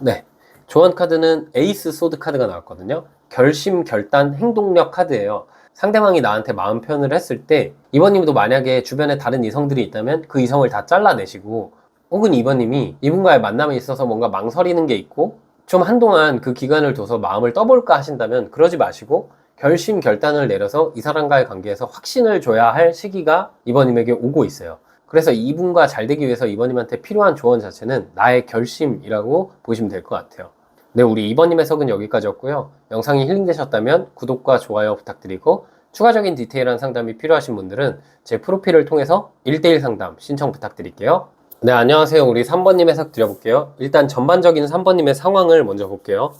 네, 조언 카드는 에이스 소드 카드가 나왔거든요. 결심, 결단, 행동력 카드예요. 상대방이 나한테 마음 표현을 했을 때 이번님도 만약에 주변에 다른 이성들이 있다면 그 이성을 다 잘라내시고, 혹은 이번님이 이분과의 만남에 있어서 뭔가 망설이는 게 있고 좀 한동안 그 기간을 둬서 마음을 떠볼까 하신다면 그러지 마시고 결심, 결단을 내려서 이 사람과의 관계에서 확신을 줘야 할 시기가 이번님에게 오고 있어요. 그래서 이분과 잘 되기 위해서 이번님한테 필요한 조언 자체는 나의 결심이라고 보시면 될 것 같아요. 네, 우리 이번님 해석은 여기까지였고요. 영상이 힐링되셨다면 구독과 좋아요 부탁드리고, 추가적인 디테일한 상담이 필요하신 분들은 제 프로필을 통해서 1대1 상담 신청 부탁드릴게요. 네, 안녕하세요. 우리 3번님 해석 드려볼게요. 일단 전반적인 3번님의 상황을 먼저 볼게요.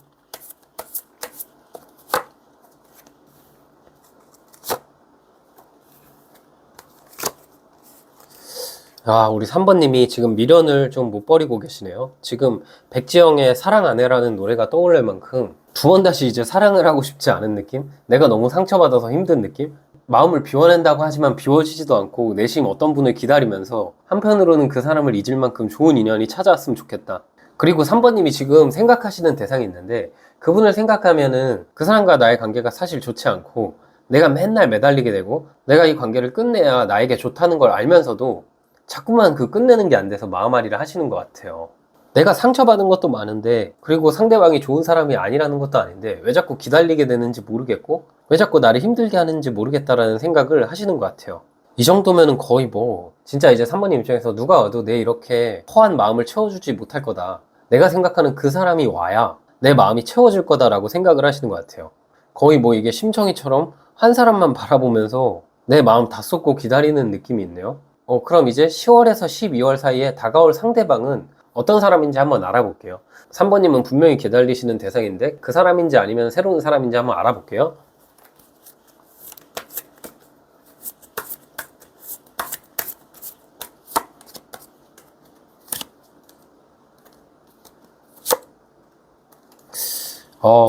우리 3번님이 지금 미련을 좀 못 버리고 계시네요. 지금 백지영의 사랑 안 해라는 노래가 떠오를 만큼 두 번 다시 이제 사랑을 하고 싶지 않은 느낌? 내가 너무 상처받아서 힘든 느낌? 마음을 비워낸다고 하지만 비워지지도 않고 내심 어떤 분을 기다리면서 한편으로는 그 사람을 잊을 만큼 좋은 인연이 찾아왔으면 좋겠다. 그리고 3번님이 지금 생각하시는 대상이 있는데, 그분을 생각하면은 그 사람과 나의 관계가 사실 좋지 않고 내가 맨날 매달리게 되고 내가 이 관계를 끝내야 나에게 좋다는 걸 알면서도 자꾸만 그 끝내는 게 안 돼서 마음앓이를 하시는 것 같아요. 내가 상처받은 것도 많은데, 그리고 상대방이 좋은 사람이 아니라는 것도 아닌데 왜 자꾸 기다리게 되는지 모르겠고 왜 자꾸 나를 힘들게 하는지 모르겠다라는 생각을 하시는 것 같아요. 이 정도면은 거의 뭐 진짜 이제 3번님 입장에서 누가 와도 내 이렇게 허한 마음을 채워주지 못할 거다, 내가 생각하는 그 사람이 와야 내 마음이 채워질 거다라고 생각을 하시는 것 같아요. 거의 뭐 이게 심청이처럼 한 사람만 바라보면서 내 마음 다 쏟고 기다리는 느낌이 있네요. 그럼 이제 10월에서 12월 사이에 다가올 상대방은 어떤 사람인지 한번 알아볼게요. 3번님은 분명히 기다리시는 대상인데 그 사람인지 아니면 새로운 사람인지 한번 알아볼게요.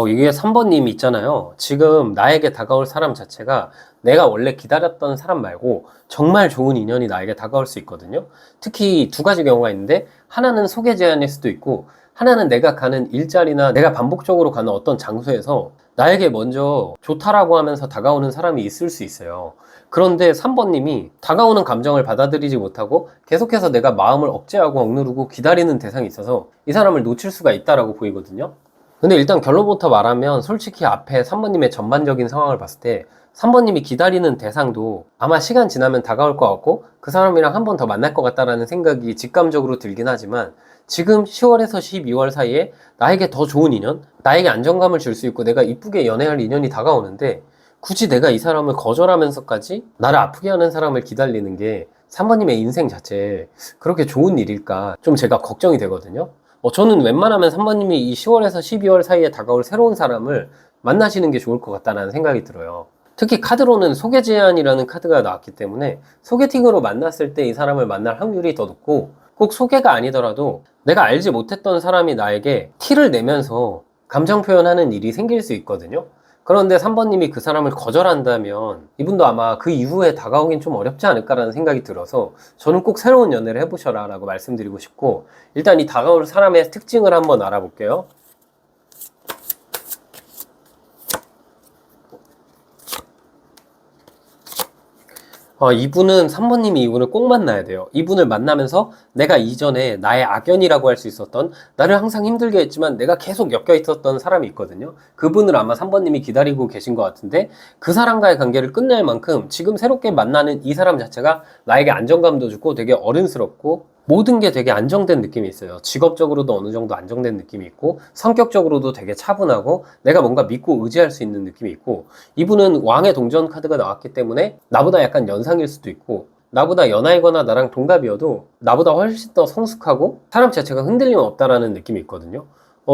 이게 3번님 있잖아요. 지금 나에게 다가올 사람 자체가 내가 원래 기다렸던 사람 말고 정말 좋은 인연이 나에게 다가올 수 있거든요. 특히 두 가지 경우가 있는데, 하나는 소개 제안일 수도 있고 하나는 내가 가는 일자리나 내가 반복적으로 가는 어떤 장소에서 나에게 먼저 좋다라고 하면서 다가오는 사람이 있을 수 있어요. 그런데 3번님이 다가오는 감정을 받아들이지 못하고 계속해서 내가 마음을 억제하고 억누르고 기다리는 대상이 있어서 이 사람을 놓칠 수가 있다라고 보이거든요. 근데 일단 결론부터 말하면 솔직히 앞에 3번님의 전반적인 상황을 봤을 때 3번님이 기다리는 대상도 아마 시간 지나면 다가올 것 같고 그 사람이랑 한 번 더 만날 것 같다라는 생각이 직감적으로 들긴 하지만 지금 10월에서 12월 사이에 나에게 더 좋은 인연, 나에게 안정감을 줄 수 있고 내가 이쁘게 연애할 인연이 다가오는데 굳이 내가 이 사람을 거절하면서까지 나를 아프게 하는 사람을 기다리는 게 3번님의 인생 자체에 그렇게 좋은 일일까 좀 제가 걱정이 되거든요. 저는 웬만하면 3번님이 이 10월에서 12월 사이에 다가올 새로운 사람을 만나시는 게 좋을 것 같다는 생각이 들어요. 특히 카드로는 소개 제안이라는 카드가 나왔기 때문에 소개팅으로 만났을 때 이 사람을 만날 확률이 더 높고 꼭 소개가 아니더라도 내가 알지 못했던 사람이 나에게 티를 내면서 감정 표현하는 일이 생길 수 있거든요. 그런데 3번님이 그 사람을 거절한다면 이분도 아마 그 이후에 다가오긴 좀 어렵지 않을까라는 생각이 들어서 저는 꼭 새로운 연애를 해보셔라 라고 말씀드리고 싶고, 일단 이 다가올 사람의 특징을 한번 알아볼게요. 이분은 3번님이 이분을 꼭 만나야 돼요. 이분을 만나면서 내가 이전에 나의 악연이라고 할 수 있었던, 나를 항상 힘들게 했지만 내가 계속 엮여 있었던 사람이 있거든요. 그분을 아마 3번님이 기다리고 계신 것 같은데 그 사람과의 관계를 끝낼 만큼 지금 새롭게 만나는 이 사람 자체가 나에게 안정감도 주고 되게 어른스럽고 모든 게 되게 안정된 느낌이 있어요. 직업적으로도 어느 정도 안정된 느낌이 있고 성격적으로도 되게 차분하고 내가 뭔가 믿고 의지할 수 있는 느낌이 있고, 이분은 왕의 동전 카드가 나왔기 때문에 나보다 약간 연상일 수도 있고 나보다 연하이거나 나랑 동갑이어도 나보다 훨씬 더 성숙하고 사람 자체가 흔들림 없다라는 느낌이 있거든요.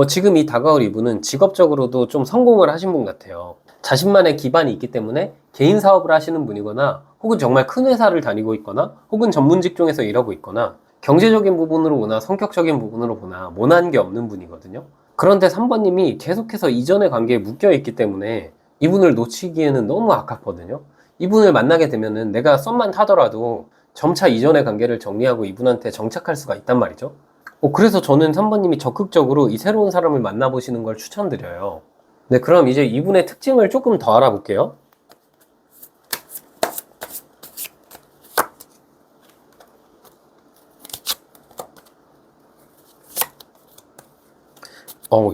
지금 이 다가올 이분은 직업적으로도 좀 성공을 하신 분 같아요. 자신만의 기반이 있기 때문에 개인 사업을 하시는 분이거나 혹은 정말 큰 회사를 다니고 있거나 혹은 전문 직종에서 일하고 있거나 경제적인 부분으로 보나 성격적인 부분으로 보나 모난 게 없는 분이거든요. 그런데 3번님이 계속해서 이전의 관계에 묶여 있기 때문에 이분을 놓치기에는 너무 아깝거든요. 이분을 만나게 되면은 내가 썸만 타더라도 점차 이전의 관계를 정리하고 이분한테 정착할 수가 있단 말이죠. 그래서 저는 3번님이 적극적으로 이 새로운 사람을 만나보시는 걸 추천드려요. 네, 그럼 이제 이분의 특징을 조금 더 알아볼게요.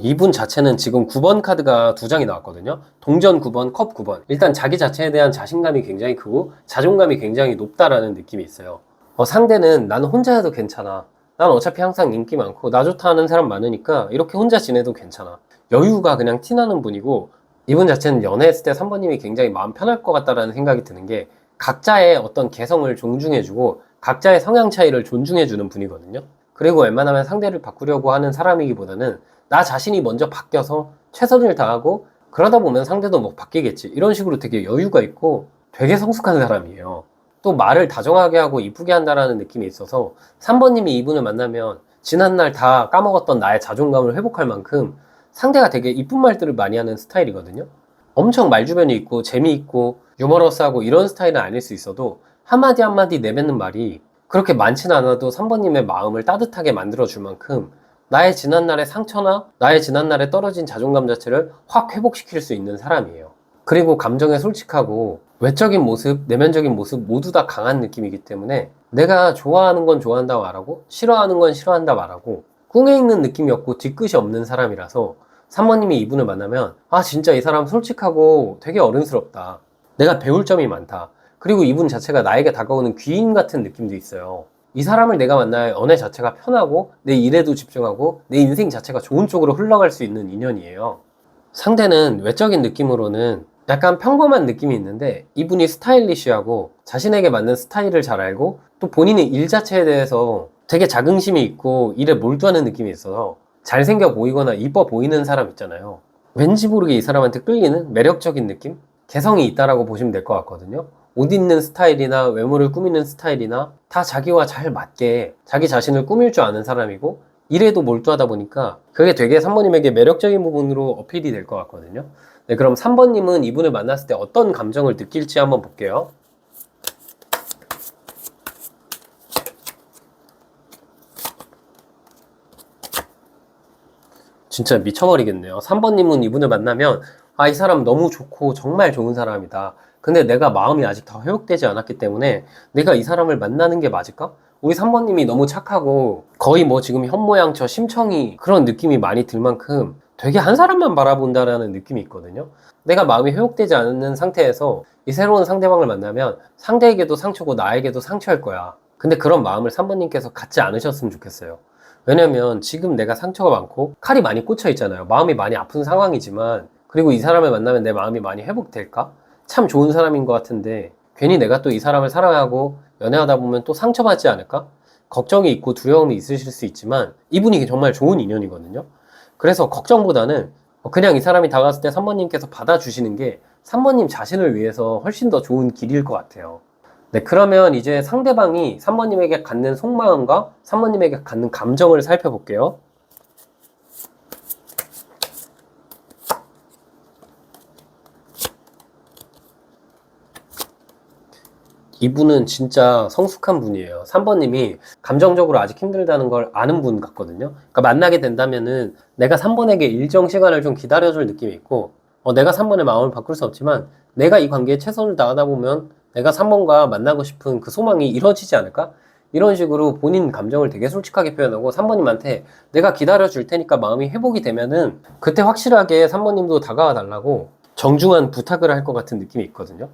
이분 자체는 지금 9번 카드가 두 장이 나왔거든요. 동전 9번, 컵 9번. 일단 자기 자체에 대한 자신감이 굉장히 크고 자존감이 굉장히 높다라는 느낌이 있어요. 상대는 나는 혼자 해도 괜찮아. 난 어차피 항상 인기 많고 나 좋다 하는 사람 많으니까 이렇게 혼자 지내도 괜찮아. 여유가 그냥 티나는 분이고, 이분 자체는 연애했을 때 3번님이 굉장히 마음 편할 것 같다라는 생각이 드는 게 각자의 어떤 개성을 존중해주고 각자의 성향 차이를 존중해주는 분이거든요. 그리고 웬만하면 상대를 바꾸려고 하는 사람이기보다는 나 자신이 먼저 바뀌어서 최선을 다하고 그러다 보면 상대도 뭐 바뀌겠지 이런 식으로 되게 여유가 있고 되게 성숙한 사람이에요. 또 말을 다정하게 하고 이쁘게 한다라는 느낌이 있어서 3번님이 이분을 만나면 지난날 다 까먹었던 나의 자존감을 회복할 만큼 상대가 되게 이쁜 말들을 많이 하는 스타일이거든요. 엄청 말주변이 있고 재미있고 유머러스하고 이런 스타일은 아닐 수 있어도 한마디 한마디 내뱉는 말이 그렇게 많지는 않아도 3번님의 마음을 따뜻하게 만들어줄 만큼 나의 지난날의 상처나 나의 지난날에 떨어진 자존감 자체를 확 회복시킬 수 있는 사람이에요. 그리고 감정에 솔직하고 외적인 모습, 내면적인 모습 모두 다 강한 느낌이기 때문에 내가 좋아하는 건 좋아한다 말하고 싫어하는 건 싫어한다 말하고 꿍에 있는 느낌이 없고 뒤끝이 없는 사람이라서 3번님이 이분을 만나면 진짜 이 사람 솔직하고 되게 어른스럽다. 내가 배울 점이 많다. 그리고 이분 자체가 나에게 다가오는 귀인 같은 느낌도 있어요. 이 사람을 내가 만날 연애 자체가 편하고 내 일에도 집중하고 내 인생 자체가 좋은 쪽으로 흘러갈 수 있는 인연이에요. 상대는 외적인 느낌으로는 약간 평범한 느낌이 있는데 이분이 스타일리시하고 자신에게 맞는 스타일을 잘 알고 또 본인의 일 자체에 대해서 되게 자긍심이 있고 일에 몰두하는 느낌이 있어서 잘생겨 보이거나 이뻐 보이는 사람 있잖아요. 왠지 모르게 이 사람한테 끌리는 매력적인 느낌? 개성이 있다라고 보시면 될 것 같거든요. 옷 입는 스타일이나 외모를 꾸미는 스타일이나 다 자기와 잘 맞게 자기 자신을 꾸밀 줄 아는 사람이고 일에도 몰두하다 보니까 그게 되게 3번님에게 매력적인 부분으로 어필이 될 것 같거든요. 네, 그럼 3번님은 이분을 만났을 때 어떤 감정을 느낄지 한번 볼게요. 진짜 미쳐버리겠네요. 3번님은 이분을 만나면 아, 이 사람 너무 좋고 정말 좋은 사람이다. 근데 내가 마음이 아직 다 회복되지 않았기 때문에 내가 이 사람을 만나는 게 맞을까? 우리 3번님이 너무 착하고 거의 뭐 지금 현모양처 심청이 그런 느낌이 많이 들 만큼 되게 한 사람만 바라본다라는 느낌이 있거든요. 내가 마음이 회복되지 않는 상태에서 이 새로운 상대방을 만나면 상대에게도 상처고 나에게도 상처일 거야. 근데 그런 마음을 3번님께서 갖지 않으셨으면 좋겠어요. 왜냐면 지금 내가 상처가 많고 칼이 많이 꽂혀 있잖아요. 마음이 많이 아픈 상황이지만 그리고 이 사람을 만나면 내 마음이 많이 회복될까? 참 좋은 사람인 것 같은데 괜히 내가 또 이 사람을 사랑하고 연애하다 보면 또 상처받지 않을까? 걱정이 있고 두려움이 있으실 수 있지만 이분이 정말 좋은 인연이거든요. 그래서 걱정보다는 그냥 이 사람이 다가왔을 때 3번님께서 받아주시는 게 3번님 자신을 위해서 훨씬 더 좋은 길일 것 같아요. 네, 그러면 이제 상대방이 3번님에게 갖는 속마음과 3번님에게 갖는 감정을 살펴볼게요. 이분은 진짜 성숙한 분이에요. 3번님이 감정적으로 아직 힘들다는 걸 아는 분 같거든요. 그러니까 만나게 된다면은 내가 3번에게 일정 시간을 좀 기다려줄 느낌이 있고, 내가 3번의 마음을 바꿀 수 없지만 내가 이 관계에 최선을 다하다 보면 내가 3번과 만나고 싶은 그 소망이 이루어지지 않을까? 이런 식으로 본인 감정을 되게 솔직하게 표현하고 3번님한테 내가 기다려줄 테니까 마음이 회복이 되면은 그때 확실하게 3번님도 다가와 달라고 정중한 부탁을 할 것 같은 느낌이 있거든요.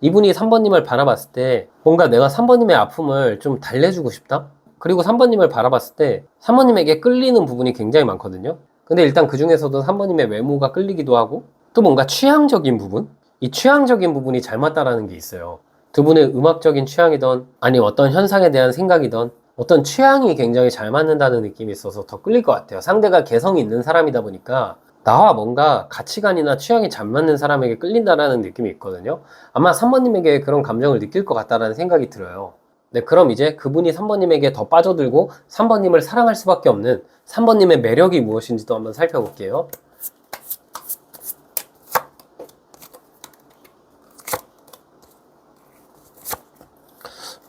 이분이 3번님을 바라봤을 때 뭔가 내가 3번님의 아픔을 좀 달래주고 싶다? 그리고 3번님을 바라봤을 때 3번님에게 끌리는 부분이 굉장히 많거든요. 근데 일단 그 중에서도 3번님의 외모가 끌리기도 하고 또 뭔가 취향적인 부분? 이 취향적인 부분이 잘 맞다라는 게 있어요. 두 분의 음악적인 취향이던 아니 어떤 현상에 대한 생각이던 어떤 취향이 굉장히 잘 맞는다는 느낌이 있어서 더 끌릴 것 같아요. 상대가 개성이 있는 사람이다 보니까 나와 뭔가 가치관이나 취향이 잘 맞는 사람에게 끌린다라는 느낌이 있거든요. 아마 3번님에게 그런 감정을 느낄 것 같다라는 생각이 들어요. 네, 그럼 이제 그분이 3번님에게 더 빠져들고 3번님을 사랑할 수밖에 없는 3번님의 매력이 무엇인지도 한번 살펴볼게요.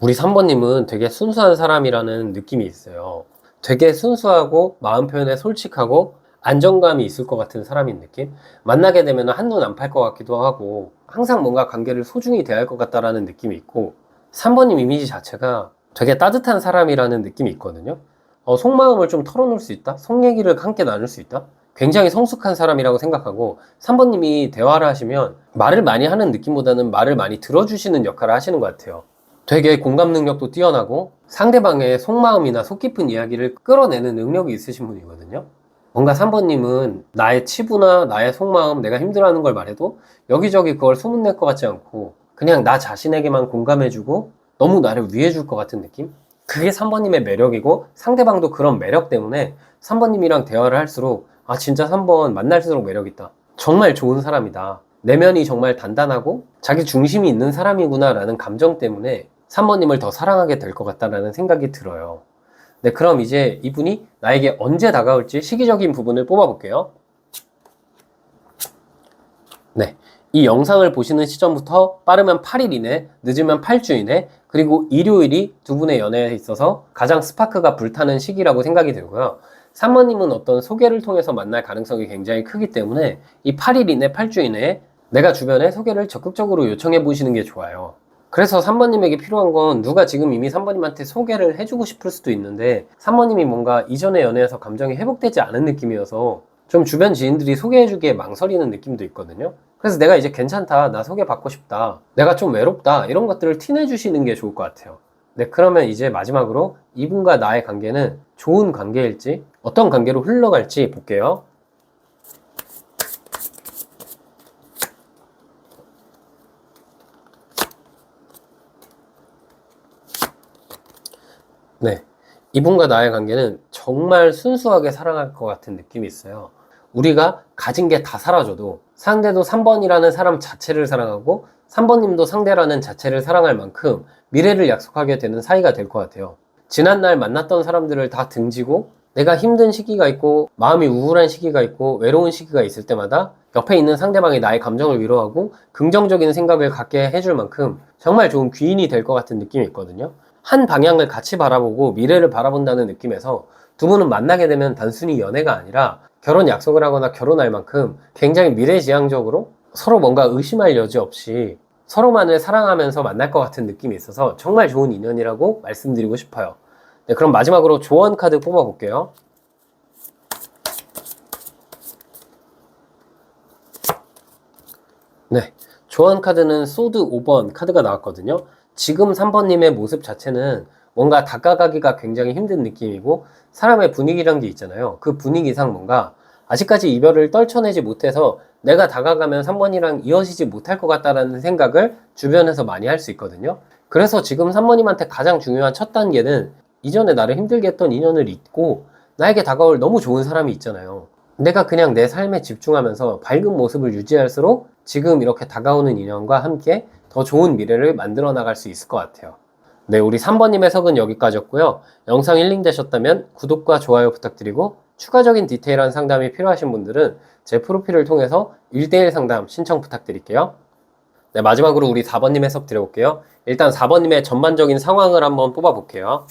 우리 3번님은 되게 순수한 사람이라는 느낌이 있어요. 되게 순수하고 마음 표현에 솔직하고 안정감이 있을 것 같은 사람인 느낌? 만나게 되면 한눈 안 팔 것 같기도 하고 항상 뭔가 관계를 소중히 대할 것 같다라는 느낌이 있고 3번님 이미지 자체가 되게 따뜻한 사람이라는 느낌이 있거든요. 속마음을 좀 털어놓을 수 있다? 속 얘기를 함께 나눌 수 있다? 굉장히 성숙한 사람이라고 생각하고 3번님이 대화를 하시면 말을 많이 하는 느낌보다는 말을 많이 들어주시는 역할을 하시는 것 같아요. 되게 공감 능력도 뛰어나고 상대방의 속마음이나 속 깊은 이야기를 끌어내는 능력이 있으신 분이거든요. 뭔가 3번님은 나의 치부나 나의 속마음, 내가 힘들어하는 걸 말해도 여기저기 그걸 소문낼 것 같지 않고 그냥 나 자신에게만 공감해주고 너무 나를 위해줄 것 같은 느낌? 그게 3번님의 매력이고 상대방도 그런 매력 때문에 3번님이랑 대화를 할수록 아 진짜 3번 만날수록 매력있다. 정말 좋은 사람이다. 내면이 정말 단단하고 자기 중심이 있는 사람이구나 라는 감정 때문에 3번님을 더 사랑하게 될 것 같다라는 생각이 들어요. 네, 그럼 이제 이분이 나에게 언제 다가올지 시기적인 부분을 뽑아볼게요. 네, 이 영상을 보시는 시점부터 빠르면 8일 이내, 늦으면 8주 이내, 그리고 일요일이 두 분의 연애에 있어서 가장 스파크가 불타는 시기라고 생각이 들고요. 3번님은 어떤 소개를 통해서 만날 가능성이 굉장히 크기 때문에 이 8일 이내, 8주 이내에 내가 주변에 소개를 적극적으로 요청해 보시는 게 좋아요. 그래서 3번님에게 필요한 건 누가 지금 이미 3번님한테 소개를 해주고 싶을 수도 있는데 3번님이 뭔가 이전의 연애에서 감정이 회복되지 않은 느낌이어서 좀 주변 지인들이 소개해주기에 망설이는 느낌도 있거든요. 그래서 내가 이제 괜찮다, 나 소개받고 싶다, 내가 좀 외롭다 이런 것들을 티내주시는 게 좋을 것 같아요. 네, 그러면 이제 마지막으로 이분과 나의 관계는 좋은 관계일지 어떤 관계로 흘러갈지 볼게요. 네, 이분과 나의 관계는 정말 순수하게 사랑할 것 같은 느낌이 있어요. 우리가 가진 게 다 사라져도 상대도 3번이라는 사람 자체를 사랑하고 3번님도 상대라는 자체를 사랑할 만큼 미래를 약속하게 되는 사이가 될 것 같아요. 지난날 만났던 사람들을 다 등지고 내가 힘든 시기가 있고 마음이 우울한 시기가 있고 외로운 시기가 있을 때마다 옆에 있는 상대방이 나의 감정을 위로하고 긍정적인 생각을 갖게 해줄 만큼 정말 좋은 귀인이 될 것 같은 느낌이 있거든요. 한 방향을 같이 바라보고 미래를 바라본다는 느낌에서 두 분은 만나게 되면 단순히 연애가 아니라 결혼 약속을 하거나 결혼할 만큼 굉장히 미래지향적으로 서로 뭔가 의심할 여지 없이 서로만을 사랑하면서 만날 것 같은 느낌이 있어서 정말 좋은 인연이라고 말씀드리고 싶어요. 네, 그럼 마지막으로 조언 카드 뽑아볼게요. 네, 조언 카드는 소드 5번 카드가 나왔거든요. 지금 3번님의 모습 자체는 뭔가 다가가기가 굉장히 힘든 느낌이고, 사람의 분위기란 게 있잖아요. 그 분위기상 뭔가 아직까지 이별을 떨쳐내지 못해서 내가 다가가면 3번이랑 이어지지 못할 것 같다라는 생각을 주변에서 많이 할 수 있거든요. 그래서 지금 3번님한테 가장 중요한 첫 단계는 이전에 나를 힘들게 했던 인연을 잊고 나에게 다가올 너무 좋은 사람이 있잖아요. 내가 그냥 내 삶에 집중하면서 밝은 모습을 유지할수록 지금 이렇게 다가오는 인연과 함께 더 좋은 미래를 만들어 나갈 수 있을 것 같아요. 네, 우리 3번님의 석은 여기까지였고요. 영상 힐링 되셨다면 구독과 좋아요 부탁드리고, 추가적인 디테일한 상담이 필요하신 분들은 제 프로필을 통해서 1대1 상담 신청 부탁드릴게요. 네, 마지막으로 우리 4번님 해석 드려볼게요. 일단 4번님의 전반적인 상황을 한번 뽑아볼게요.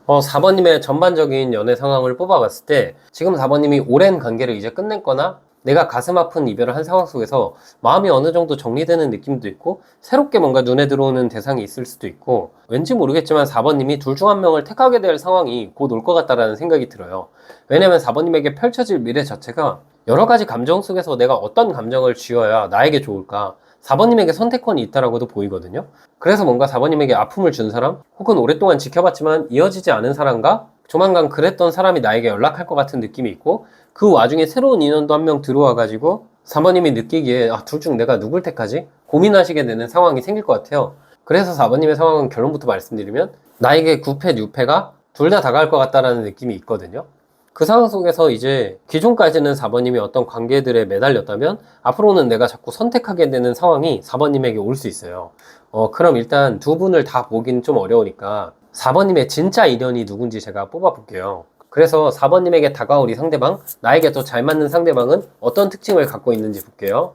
어, 4번님의 전반적인 연애 상황을 뽑아봤을 때 지금 4번님이 오랜 관계를 이제 끝냈거나 내가 가슴 아픈 이별을 한 상황 속에서 마음이 어느 정도 정리되는 느낌도 있고, 새롭게 뭔가 눈에 들어오는 대상이 있을 수도 있고, 왠지 모르겠지만 4번님이 둘 중 한 명을 택하게 될 상황이 곧 올 것 같다라는 생각이 들어요. 왜냐면 4번님에게 펼쳐질 미래 자체가 여러 가지 감정 속에서 내가 어떤 감정을 쥐어야 나에게 좋을까, 4번님에게 선택권이 있다라고도 보이거든요. 그래서 뭔가 4번님에게 아픔을 준 사람, 혹은 오랫동안 지켜봤지만 이어지지 않은 사람과 조만간 그랬던 사람이 나에게 연락할 것 같은 느낌이 있고, 그 와중에 새로운 인원도 한 명 들어와가지고 4번님이 느끼기에 둘 중 내가 누굴 택하지? 고민하시게 되는 상황이 생길 것 같아요. 그래서 4번님의 상황은 결론부터 말씀드리면 나에게 9패, 6패가 둘 다 다가올 것 같다라는 느낌이 있거든요. 그 상황 속에서 이제 기존까지는 4번님이 어떤 관계들에 매달렸다면 앞으로는 내가 자꾸 선택하게 되는 상황이 4번님에게 올 수 있어요. 그럼 일단 두 분을 다 보긴 좀 어려우니까 4번님의 진짜 인연이 누군지 제가 뽑아볼게요. 그래서 4번님에게 다가올 이 상대방, 나에게 더 잘 맞는 상대방은 어떤 특징을 갖고 있는지 볼게요.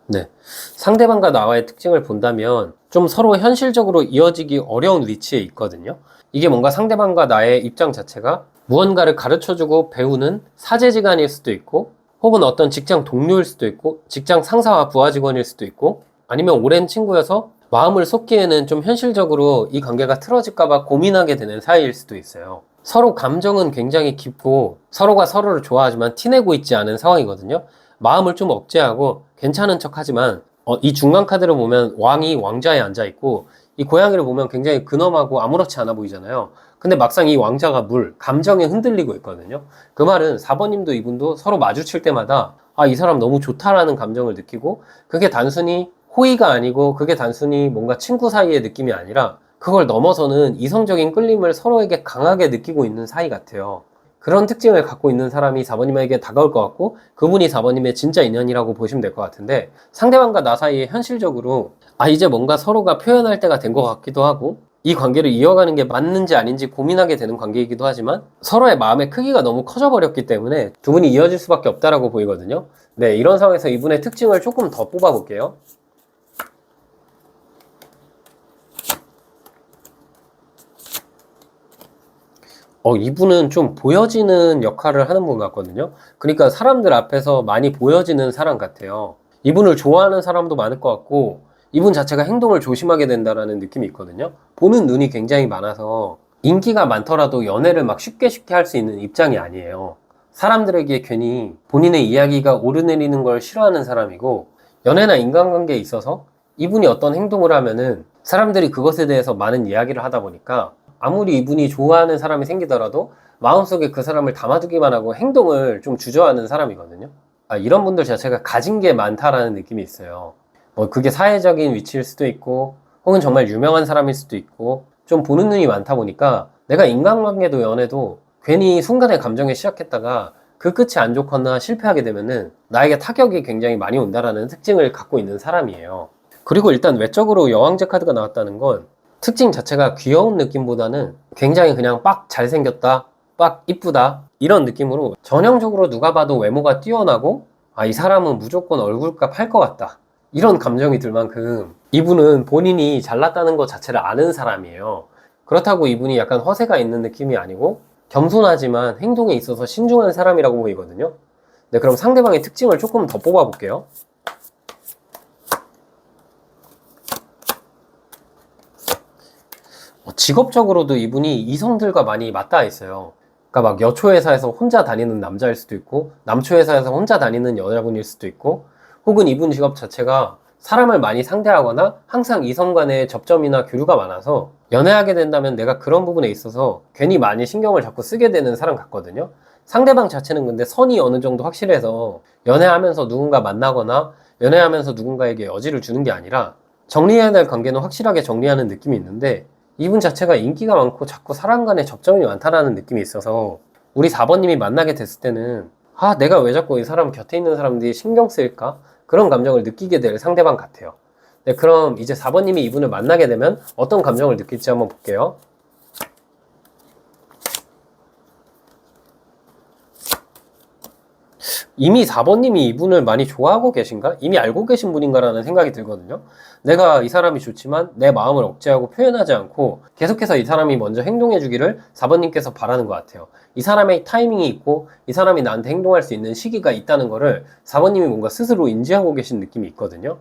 네, 상대방과 나와의 특징을 본다면 좀 서로 현실적으로 이어지기 어려운 위치에 있거든요. 이게 뭔가 상대방과 나의 입장 자체가 무언가를 가르쳐주고 배우는 사제지간일 수도 있고, 혹은 어떤 직장 동료일 수도 있고, 직장 상사와 부하 직원일 수도 있고, 아니면 오랜 친구여서 마음을 쏟기에는 좀 현실적으로 이 관계가 틀어질까봐 고민하게 되는 사이일 수도 있어요. 서로 감정은 굉장히 깊고 서로가 서로를 좋아하지만 티내고 있지 않은 상황이거든요. 마음을 좀 억제하고 괜찮은 척 하지만 이 중간 카드를 보면 왕이 왕좌에 앉아 있고, 이 고양이를 보면 굉장히 근엄하고 아무렇지 않아 보이잖아요. 근데 막상 이 왕자가 감정에 흔들리고 있거든요. 그 말은 4번님도 이분도 서로 마주칠 때마다 이 사람 너무 좋다라는 감정을 느끼고, 그게 단순히 호의가 아니고 그게 단순히 뭔가 친구 사이의 느낌이 아니라 그걸 넘어서는 이성적인 끌림을 서로에게 강하게 느끼고 있는 사이 같아요. 그런 특징을 갖고 있는 사람이 4번님에게 다가올 것 같고, 그분이 4번님의 진짜 인연이라고 보시면 될 것 같은데, 상대방과 나 사이에 현실적으로 이제 뭔가 서로가 표현할 때가 된 것 같기도 하고, 이 관계를 이어가는 게 맞는지 아닌지 고민하게 되는 관계이기도 하지만 서로의 마음의 크기가 너무 커져버렸기 때문에 두 분이 이어질 수밖에 없다라고 보이거든요. 네, 이런 상황에서 이분의 특징을 조금 더 뽑아볼게요. 이분은 좀 보여지는 역할을 하는 분 같거든요. 그러니까 사람들 앞에서 많이 보여지는 사람 같아요. 이분을 좋아하는 사람도 많을 것 같고, 이분 자체가 행동을 조심하게 된다라는 느낌이 있거든요. 보는 눈이 굉장히 많아서 인기가 많더라도 연애를 막 쉽게 쉽게 할 수 있는 입장이 아니에요. 사람들에게 괜히 본인의 이야기가 오르내리는 걸 싫어하는 사람이고, 연애나 인간관계에 있어서 이분이 어떤 행동을 하면은 사람들이 그것에 대해서 많은 이야기를 하다 보니까 아무리 이분이 좋아하는 사람이 생기더라도 마음속에 그 사람을 담아두기만 하고 행동을 좀 주저하는 사람이거든요. 이런 분들 자체가 가진 게 많다라는 느낌이 있어요. 뭐 그게 사회적인 위치일 수도 있고, 혹은 정말 유명한 사람일 수도 있고, 좀 보는 눈이 많다 보니까 내가 인간관계도 연애도 괜히 순간의 감정에 시작했다가 그 끝이 안 좋거나 실패하게 되면은 나에게 타격이 굉장히 많이 온다라는 특징을 갖고 있는 사람이에요. 그리고 일단 외적으로 여왕제 카드가 나왔다는 건 특징 자체가 귀여운 느낌보다는 굉장히 그냥 빡 잘생겼다, 빡 이쁘다 이런 느낌으로 전형적으로 누가 봐도 외모가 뛰어나고 이 사람은 무조건 얼굴값 할 것 같다 이런 감정이 들 만큼 이분은 본인이 잘났다는 것 자체를 아는 사람이에요. 그렇다고 이분이 약간 허세가 있는 느낌이 아니고 겸손하지만 행동에 있어서 신중한 사람이라고 보이거든요. 네, 그럼 상대방의 특징을 조금 더 뽑아 볼게요. 직업적으로도 이분이 이성들과 많이 맞닿아 있어요. 그러니까 막 여초회사에서 혼자 다니는 남자일 수도 있고 남초회사에서 혼자 다니는 여자분일 수도 있고 혹은 이분 직업 자체가 사람을 많이 상대하거나 항상 이성 간의 접점이나 교류가 많아서 연애하게 된다면 내가 그런 부분에 있어서 괜히 많이 신경을 자꾸 쓰게 되는 사람 같거든요. 상대방 자체는 근데 선이 어느 정도 확실해서 연애하면서 누군가 만나거나 연애하면서 누군가에게 여지를 주는 게 아니라 정리해야 될 관계는 확실하게 정리하는 느낌이 있는데 이분 자체가 인기가 많고 자꾸 사람 간의 접점이 많다라는 느낌이 있어서 우리 4번님이 만나게 됐을 때는 내가 왜 자꾸 이 사람 곁에 있는 사람들이 신경 쓰일까? 그런 감정을 느끼게 될 상대방 같아요. 네, 그럼 이제 4번님이 이분을 만나게 되면 어떤 감정을 느낄지 한번 볼게요. 이미 4번님이 이분을 많이 좋아하고 계신가? 이미 알고 계신 분인가라는 생각이 들거든요. 내가 이 사람이 좋지만 내 마음을 억제하고 표현하지 않고 계속해서 이 사람이 먼저 행동해 주기를 4번님께서 바라는 것 같아요. 이 사람의 타이밍이 있고 이 사람이 나한테 행동할 수 있는 시기가 있다는 거를 4번님이 뭔가 스스로 인지하고 계신 느낌이 있거든요.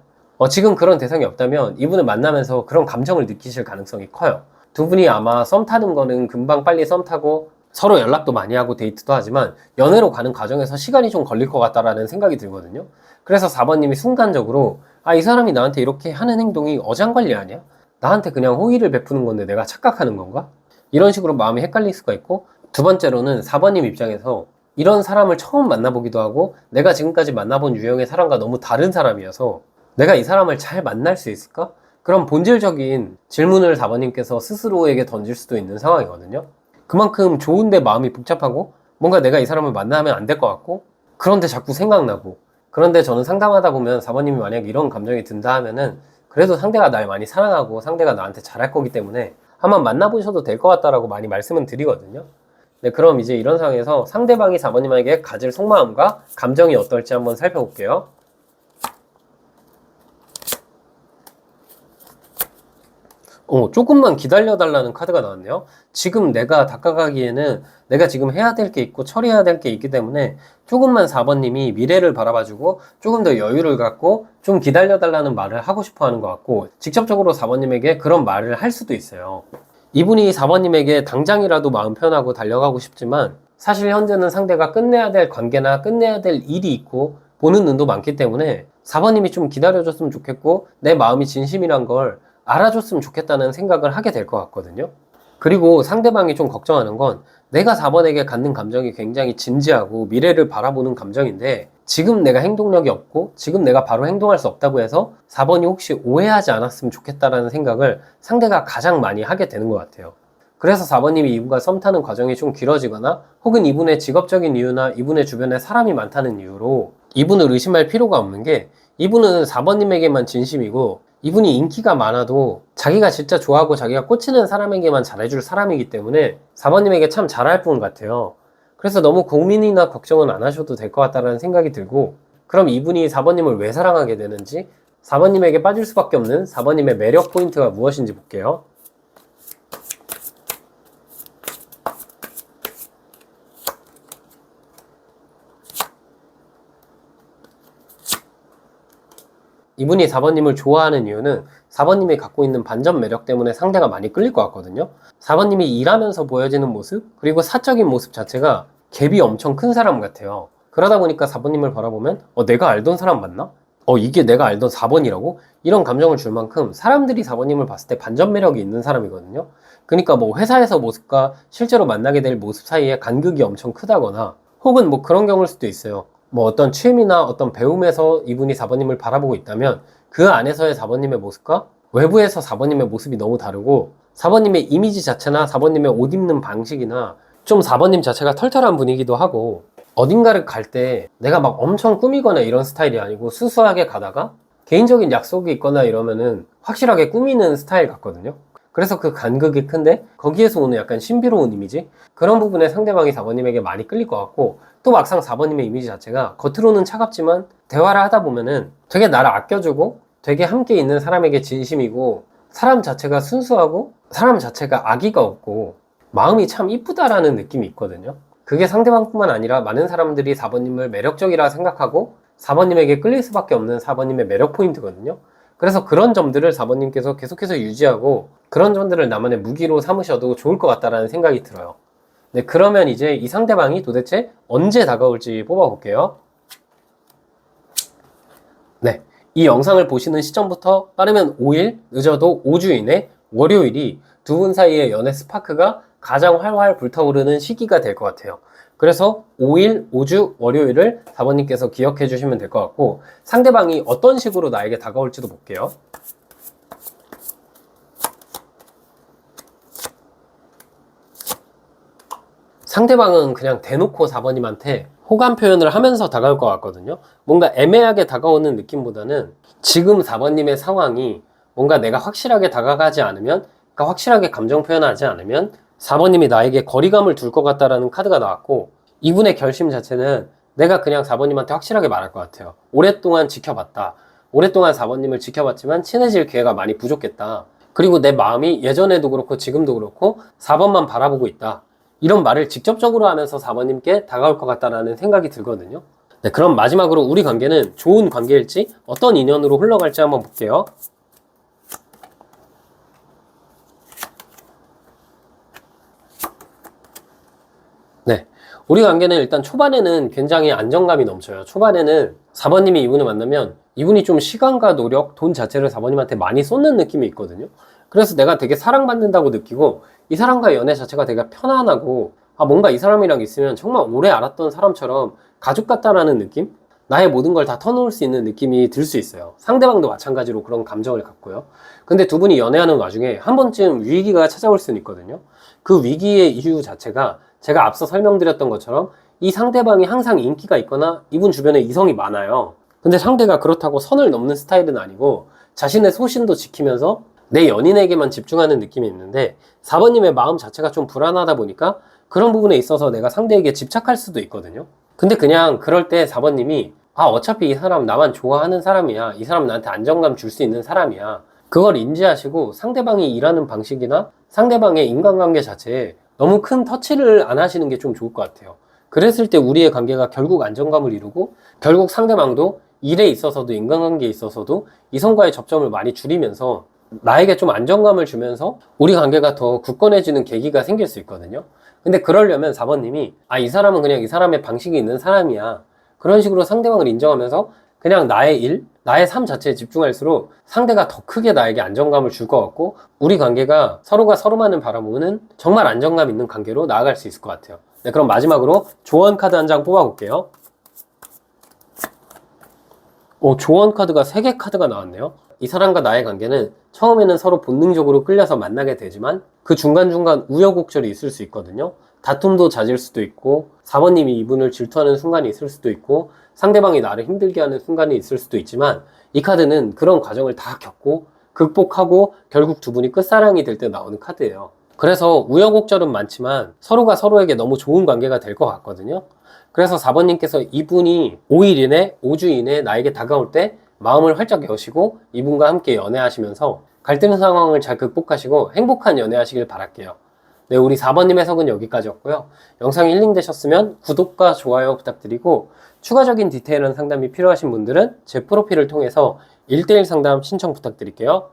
지금 그런 대상이 없다면 이분을 만나면서 그런 감정을 느끼실 가능성이 커요. 두 분이 아마 썸 타는 거는 금방 빨리 썸 타고 서로 연락도 많이 하고 데이트도 하지만 연애로 가는 과정에서 시간이 좀 걸릴 것 같다라는 생각이 들거든요. 그래서 4번님이 순간적으로 이 사람이 나한테 이렇게 하는 행동이 어장관리 아니야? 나한테 그냥 호의를 베푸는 건데 내가 착각하는 건가? 이런 식으로 마음이 헷갈릴 수가 있고 두 번째로는 4번님 입장에서 이런 사람을 처음 만나보기도 하고 내가 지금까지 만나본 유형의 사람과 너무 다른 사람이어서 내가 이 사람을 잘 만날 수 있을까? 그런 본질적인 질문을 4번님께서 스스로에게 던질 수도 있는 상황이거든요. 그만큼 좋은데 마음이 복잡하고 뭔가 내가 이 사람을 만나면 안 될 것 같고 그런데 자꾸 생각나고 그런데 저는 상담하다 보면 4번님이 만약 이런 감정이 든다 하면은 그래도 상대가 날 많이 사랑하고 상대가 나한테 잘할 거기 때문에 한번 만나보셔도 될 것 같다라고 많이 말씀은 드리거든요. 네, 그럼 이제 이런 상황에서 상대방이 4번님에게 가질 속마음과 감정이 어떨지 한번 살펴볼게요. 조금만 기다려달라는 카드가 나왔네요. 지금 내가 다가가기에는 내가 지금 해야 될 게 있고 처리해야 될 게 있기 때문에 조금만 4번님이 미래를 바라봐주고 조금 더 여유를 갖고 좀 기다려달라는 말을 하고 싶어 하는 것 같고 직접적으로 4번님에게 그런 말을 할 수도 있어요. 이분이 4번님에게 당장이라도 마음 편하고 달려가고 싶지만 사실 현재는 상대가 끝내야 될 관계나 끝내야 될 일이 있고 보는 눈도 많기 때문에 4번님이 좀 기다려줬으면 좋겠고 내 마음이 진심이란 걸 알아줬으면 좋겠다는 생각을 하게 될 것 같거든요. 그리고 상대방이 좀 걱정하는 건 내가 4번에게 갖는 감정이 굉장히 진지하고 미래를 바라보는 감정인데 지금 내가 행동력이 없고 지금 내가 바로 행동할 수 없다고 해서 4번이 혹시 오해하지 않았으면 좋겠다라는 생각을 상대가 가장 많이 하게 되는 것 같아요. 그래서 4번님이 이분과 썸 타는 과정이 좀 길어지거나 혹은 이분의 직업적인 이유나 이분의 주변에 사람이 많다는 이유로 이분을 의심할 필요가 없는 게 이분은 4번님에게만 진심이고 이분이 인기가 많아도 자기가 진짜 좋아하고 자기가 꽂히는 사람에게만 잘해줄 사람이기 때문에 4번님에게 참 잘할 분 같아요. 그래서 너무 고민이나 걱정은 안 하셔도 될 것 같다는 생각이 들고 그럼 이분이 4번님을 왜 사랑하게 되는지 4번님에게 빠질 수밖에 없는 4번님의 매력 포인트가 무엇인지 볼게요. 이분이 4번님을 좋아하는 이유는 4번님이 갖고 있는 반전 매력 때문에 상대가 많이 끌릴 것 같거든요. 4번님이 일하면서 보여지는 모습 그리고 사적인 모습 자체가 갭이 엄청 큰 사람 같아요. 그러다 보니까 4번님을 바라보면 내가 알던 사람 맞나? 이게 내가 알던 4번이라고? 이런 감정을 줄 만큼 사람들이 4번님을 봤을 때 반전 매력이 있는 사람이거든요. 그러니까 뭐 회사에서 모습과 실제로 만나게 될 모습 사이에 간극이 엄청 크다거나 혹은 뭐 그런 경우일 수도 있어요. 뭐 어떤 취미나 어떤 배움에서 이분이 4번님을 바라보고 있다면 그 안에서의 4번님의 모습과 외부에서 4번님의 모습이 너무 다르고 4번님의 이미지 자체나 4번님의 옷 입는 방식이나 좀 4번님 자체가 털털한 분이기도 하고 어딘가를 갈 때 내가 막 엄청 꾸미거나 이런 스타일이 아니고 수수하게 가다가 개인적인 약속이 있거나 이러면은 확실하게 꾸미는 스타일 같거든요. 그래서 그 간극이 큰데 거기에서 오는 약간 신비로운 이미지? 그런 부분에 상대방이 4번님에게 많이 끌릴 것 같고, 또 막상 4번님의 이미지 자체가 겉으로는 차갑지만 대화를 하다 보면은 되게 나를 아껴주고 되게 함께 있는 사람에게 진심이고, 사람 자체가 순수하고 사람 자체가 악의가 없고 마음이 참 이쁘다라는 느낌이 있거든요. 그게 상대방뿐만 아니라 많은 사람들이 4번님을 매력적이라 생각하고 4번님에게 끌릴 수밖에 없는 4번님의 매력 포인트거든요. 그래서 그런 점들을 4번님께서 계속해서 유지하고 그런 점들을 나만의 무기로 삼으셔도 좋을 것 같다라는 생각이 들어요. 네, 그러면 이제 이 상대방이 도대체 언제 다가올지 뽑아볼게요. 네, 이 영상을 보시는 시점부터 빠르면 5일, 늦어도 5주 이내 월요일이 두 분 사이의 연애 스파크가 가장 활활 불타오르는 시기가 될 것 같아요. 그래서 5일, 5주, 월요일을 4번님께서 기억해 주시면 될 것 같고, 상대방이 어떤 식으로 나에게 다가올지도 볼게요. 상대방은 그냥 대놓고 4번님한테 호감 표현을 하면서 다가올 것 같거든요. 뭔가 애매하게 다가오는 느낌보다는 지금 4번님의 상황이 뭔가 내가 확실하게 다가가지 않으면, 그러니까 확실하게 감정 표현하지 않으면 4번님이 나에게 거리감을 둘 것 같다라는 카드가 나왔고, 이분의 결심 자체는 내가 그냥 4번님한테 확실하게 말할 것 같아요. 오랫동안 지켜봤다. 오랫동안 4번님을 지켜봤지만 친해질 기회가 많이 부족했다. 그리고 내 마음이 예전에도 그렇고 지금도 그렇고 4번만 바라보고 있다. 이런 말을 직접적으로 하면서 4번님께 다가올 것 같다라는 생각이 들거든요. 네, 그럼 마지막으로 우리 관계는 좋은 관계일지 어떤 인연으로 흘러갈지 한번 볼게요. 네, 우리 관계는 일단 초반에는 굉장히 안정감이 넘쳐요. 초반에는 4번님이 이분을 만나면 이분이 좀 시간과 노력, 돈 자체를 4번님한테 많이 쏟는 느낌이 있거든요. 그래서 내가 되게 사랑받는다고 느끼고 이 사람과의 연애 자체가 되게 편안하고, 아, 뭔가 이 사람이랑 있으면 정말 오래 알았던 사람처럼 가족 같다라는 느낌? 나의 모든 걸 다 터놓을 수 있는 느낌이 들 수 있어요. 상대방도 마찬가지로 그런 감정을 갖고요. 근데 두 분이 연애하는 와중에 한 번쯤 위기가 찾아올 수는 있거든요. 그 위기의 이유 자체가 제가 앞서 설명드렸던 것처럼 이 상대방이 항상 인기가 있거나 이분 주변에 이성이 많아요. 근데 상대가 그렇다고 선을 넘는 스타일은 아니고 자신의 소신도 지키면서 내 연인에게만 집중하는 느낌이 있는데, 4번님의 마음 자체가 좀 불안하다 보니까 그런 부분에 있어서 내가 상대에게 집착할 수도 있거든요. 근데 그냥 그럴 때 4번님이 아, 어차피 이 사람 나만 좋아하는 사람이야. 이 사람 나한테 안정감 줄 수 있는 사람이야. 그걸 인지하시고 상대방이 일하는 방식이나 상대방의 인간관계 자체에 너무 큰 터치를 안 하시는 게 좀 좋을 것 같아요. 그랬을 때 우리의 관계가 결국 안정감을 이루고 결국 상대방도 일에 있어서도 인간관계에 있어서도 이성과의 접점을 많이 줄이면서 나에게 좀 안정감을 주면서 우리 관계가 더 굳건해지는 계기가 생길 수 있거든요. 근데 그러려면 4번님이 아, 이 사람은 그냥 이 사람의 방식이 있는 사람이야. 그런 식으로 상대방을 인정하면서 그냥 나의 일, 나의 삶 자체에 집중할수록 상대가 더 크게 나에게 안정감을 줄 것 같고, 우리 관계가 서로가 서로만을 바라보는 정말 안정감 있는 관계로 나아갈 수 있을 것 같아요. 네, 그럼 마지막으로 조언 카드 한 장 뽑아볼게요. 조언 카드가 3개 카드가 나왔네요. 이 사람과 나의 관계는 처음에는 서로 본능적으로 끌려서 만나게 되지만 그 중간중간 우여곡절이 있을 수 있거든요. 다툼도 잦을 수도 있고 4번님이 이분을 질투하는 순간이 있을 수도 있고 상대방이 나를 힘들게 하는 순간이 있을 수도 있지만, 이 카드는 그런 과정을 다 겪고 극복하고 결국 두 분이 끝사랑이 될 때 나오는 카드예요. 그래서 우여곡절은 많지만 서로가 서로에게 너무 좋은 관계가 될 것 같거든요. 그래서 4번님께서 이분이 5일 이내, 5주 이내 나에게 다가올 때 마음을 활짝 여시고 이분과 함께 연애하시면서 갈등 상황을 잘 극복하시고 행복한 연애하시길 바랄게요. 네, 우리 4번님 해석은 여기까지였고요. 영상이 힐링되셨으면 구독과 좋아요 부탁드리고, 추가적인 디테일한 상담이 필요하신 분들은 제 프로필을 통해서 1대1 상담 신청 부탁드릴게요.